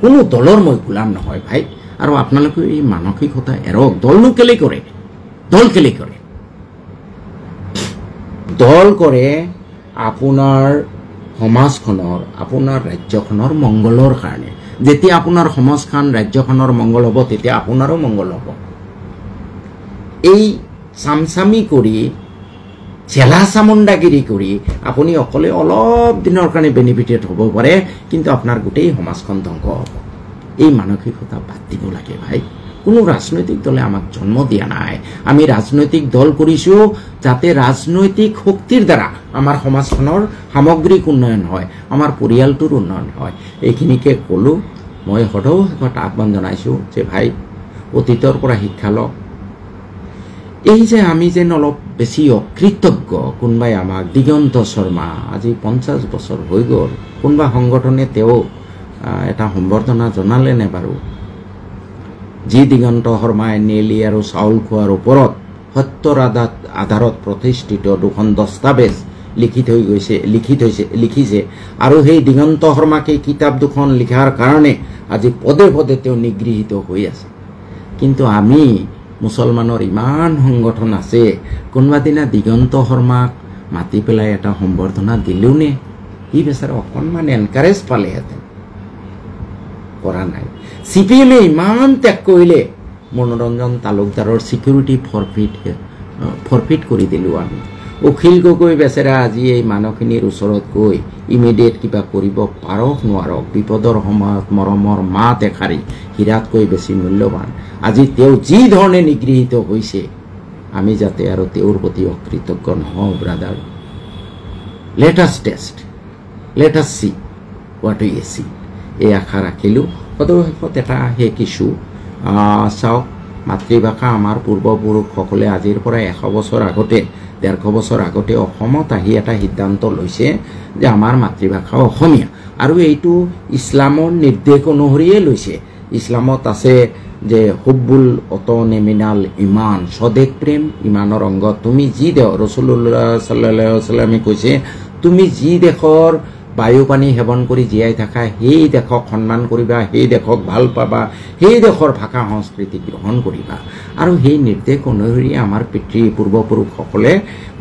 কোনো দলৰ মই গোলাম নহয় ভাই। আৰু আপোনালোকে এই মানসিকতা এৰক। দলনো কেলে কৰে? দল কেলে কৰে? দল কৰে আপোনাৰ সমাজখনৰ, আপোনাৰ ৰাজ্যখনৰ মংগলৰ কাৰণে। যেতিয়া আপোনাৰ সমাজখন, ৰাজ্যখনৰ মংগল হ'ব, তেতিয়া আপোনাৰো মংগল হ'ব। এই চামচামি কৰি, চেলা চামুণ্ডাগিৰি কৰি আপুনি অকলে অলপ দিনৰ কাৰণে বেনিফিটেড হ'ব পাৰে, কিন্তু আপোনাৰ গোটেই সমাজখন ধ্বংস হ'ব। এই মানসিকতা বাদ দিব লাগে ভাই। কোনো ৰাজনৈতিক দলে আমাক জন্ম দিয়া নাই। আমি ৰাজনৈতিক দল কৰিছোঁ যাতে ৰাজনৈতিক শক্তিৰ দ্বাৰা আমাৰ সমাজখনৰ সামগ্ৰিক উন্নয়ন হয়, আমাৰ পৰিয়ালটোৰ উন্নয়ন হয়। এইখিনিকে ক'লোঁ। মই সদৌ শেষত আহ্বান জনাইছোঁ যে ভাই, অতীতৰ পৰা শিক্ষা লওক। এই যে আমি যেন অলপ বেছি অকৃতজ্ঞ, কোনোবাই আমাক দিগন্ত শৰ্মা, আজি 50 বছৰ হৈ গ'ল, কোনোবা সংগঠনে তেওঁ এটা সম্বৰ্ধনা জনালে নে বাৰু? যি দিগন্ত শৰ্মাই নেলি আৰু চাউল খোৱাৰ ওপৰত সত্যৰ আধাৰত প্ৰতিষ্ঠিত দুখন দস্তাবেজ লিখিছে, আৰু সেই দিগন্ত শৰ্মাকে কিতাপ দুখন লিখাৰ কাৰণে আজি পদে পদে তেওঁ নিগৃহীত হৈ আছে। কিন্তু আমি মুছলমানৰ ইমান সংগঠন আছে, কোনোবা দিনা দিগন্ত শৰ্মাক মাতি পেলাই এটা সম্বৰ্ধনা দিলেও নে? সি বেচাৰা অকণমান এনকাৰেজ পালেহেঁতেন, কৰা নাই। CPM ইমান ত্যাগ কৰিলে, মনোৰঞ্জন তালুকদাৰৰ চিকিউৰিটি ফৰফিট কৰি দিলোঁ আমি। অখিল গগৈ বেচেৰা আজি এই মানুহখিনিৰ ওচৰত গৈ ইমিডিয়েট কিবা কৰিব পাৰক নোৱাৰক, বিপদৰ সময়ত মৰমৰ মাত এষাৰি হীৰাতকৈ বেছি মূল্যৱান। আজি তেওঁ যি ধৰণে নিগৃহীত হৈছে, আমি যাতে আৰু তেওঁৰ প্ৰতি অকৃতজ্ঞ নহওঁ brother. Let us test, let us C what we C. এই আশা ৰাখিলোঁ। সদৌ শেষত এটা শিকিছোঁ, চাওক, মাতৃভাষা আমাৰ পূৰ্বপুৰুষসকলে আজিৰ পৰা 100 বছৰ আগতে, 150 বছৰ আগতে অসমত আহি এটা সিদ্ধান্ত লৈছে যে আমাৰ মাতৃভাষা অসমীয়া। আৰু এইটো ইছলামৰ নিৰ্দেশ অনুসৰিয়ে লৈছে। ইছলামত আছে যে হুব্বুল অতনে মিনাল ইমান, স্বদেশ প্ৰেম ইমানৰ অংগ। তুমি যি দেশ, ৰাসূলুল্লাহ সাল্লাল্লাহু আলাইহি ওয়াসাল্লামে কৈছে, তুমি যি দেশৰ বায়ু পানী সেৱন কৰি জীয়াই থাকা, সেই দেশক সন্মান কৰিবা, সেই দেশক ভাল পাবা, সেই দেশৰ ভাষা সংস্কৃতি গ্ৰহণ কৰিবা। আৰু সেই নিৰ্দেশ অনুসৰি আমাৰ পিতৃ পূৰ্বপুৰুষসকলে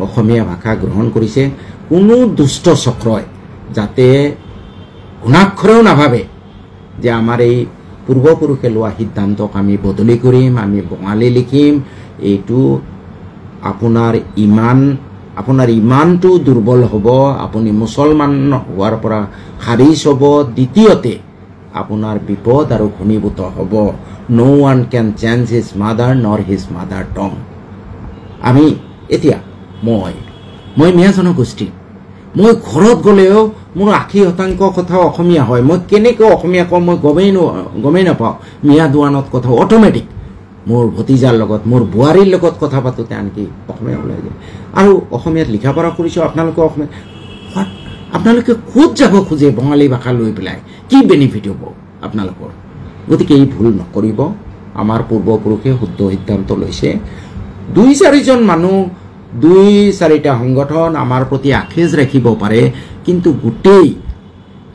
অসমীয়া ভাষা গ্ৰহণ কৰিছে। কোনো দুষ্ট চক্ৰই যাতে ঘুণাক্ষৰেও নাভাবে যে আমাৰ এই পূৰ্বপুৰুষে লোৱা সিদ্ধান্তক আমি বদলি কৰিম, আমি বঙালী লিখিম। এইটো আপোনাৰ ইমানটো দুৰ্বল হ'ব, আপুনি মুছলমান হোৱাৰ পৰা খাৰিজ হ'ব। দ্বিতীয়তে আপোনাৰ বিপদ আৰু ঘনীভূত হ'ব। নো ওৱান কেন চেঞ্জ হিজ মাদাৰ নৰ হিজ মাদাৰ টং। আমি এতিয়া মই মিয়া জনগোষ্ঠী, মই ঘৰত গ'লেও মোৰ 80% কথা অসমীয়া হয়। মই কেনেকৈ অসমীয়া কওঁ মই গমেই নাপাওঁ। মিয়া দোৱানত কথা অট'মেটিক। মোৰ ভতিজাৰ লগত, মোৰ বোৱাৰীৰ লগত কথা পাতোঁতে আনকি অসমীয়া ওলাই যায়। আৰু অসমীয়াত লিখা পঢ়া কৰিছোঁ। আপোনালোকে ক'ত যাব খোজে বঙালী ভাষা লৈ পেলাই? কি বেনিফিট হ'ব আপোনালোকৰ? গতিকে এই ভুল নকৰিব। আমাৰ পূৰ্বপুৰুষে শুদ্ধ সিদ্ধান্ত লৈছে 2-4জন মানুহ 2-4টা সংগঠন আমাৰ প্ৰতি আখেজ ৰাখিব পাৰে কিন্তু গোটেই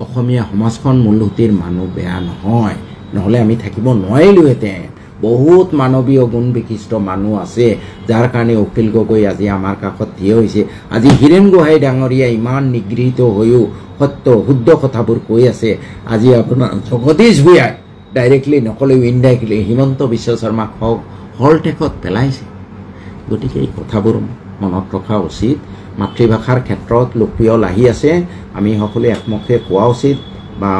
অসমীয়া সমাজখন মূলসুঁতিৰ মানুহ বেয়া নহয় নহলে আমি থাকিব নোৱাৰিলোহেঁতেন বহুত মানৱীয় গুণ বিশিষ্ট মানুহ আছে যাৰ কাৰণে অখিল গগৈ আজি আমাৰ কাষত থিয় হৈছে আজি হীৰেন গোহাঁই ডাঙৰীয়া ইমান নিগৃহীত হৈও সত্য শুদ্ধ কথাবোৰ কৈ আছে আজি আপোনাৰ জগদীশ ভূঞাই ডাইৰেক্টলি নকলেও ইনডাইৰেক্টলি হিমন্ত বিশ্ব শৰ্মাক হলটেকত পেলাইছে গতিকে এই কথাবোৰ মনত ৰখা উচিত মাতৃভাষাৰ ক্ষেত্ৰত লোকপ্ৰিয় লাহি আছে আমি সকলোৱে একমুখে কোৱা উচিত বা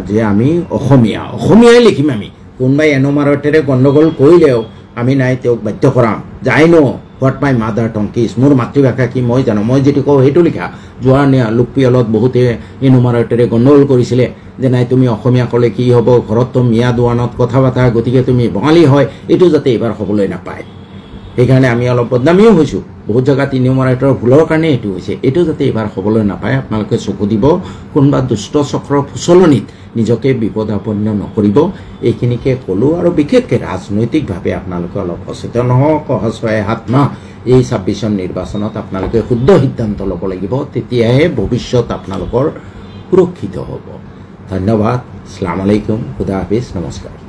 যে আমি অসমীয়াই লিখিম আমি কোনোবাই এনমাৰতেৰে গণ্ডগোল কৰিলেও আমি নাই তেওঁক বাধ্য কৰাম যাই know what my mother tongue is মোৰ মাতৃভাষা কি মই জানো মই যেটো কওঁ সেইটো লিখা যোৱা লোকপ্ৰিয়লত বহুতে এনমাৰতেৰে গণ্ডগোল কৰিছিলে যে নাই তুমি অসমীয়া ক'লে কি হ'ব ঘৰত তো মিয়া দোৱানত কথা পাতা গতিকে তুমি বঙালী হয় এইটো যাতে এইবাৰ হ'বলৈ নাপায় সেইকাৰণে আমি অলপ বদনামিও হৈছোঁ বহুত জেগাত এনমাৰতেৰ ভুলৰ কাৰণে এইটো হৈছে এইটো যাতে এইবাৰ হ'বলৈ নাপায় আপোনালোকে চকু দিব কোনোবা দুষ্ট চক্ৰৰ ফুচলনিত নিজকে বিপদাপন্ন নকৰিব এইখিনিকে ক'লো আৰু বিশেষকৈ ৰাজনৈতিকভাৱে আপোনালোকে অলপ সচেতন হওক সহজে হাতমাহ এই 26 নিৰ্বাচনত আপোনালোকে শুদ্ধ সিদ্ধান্ত ল'ব লাগিব তেতিয়াহে ভৱিষ্যত আপোনালোকৰ সুৰক্ষিত হ'ব ধন্যবাদ আসসালামু আলাইকুম খুদা হাফিজ নমস্কাৰ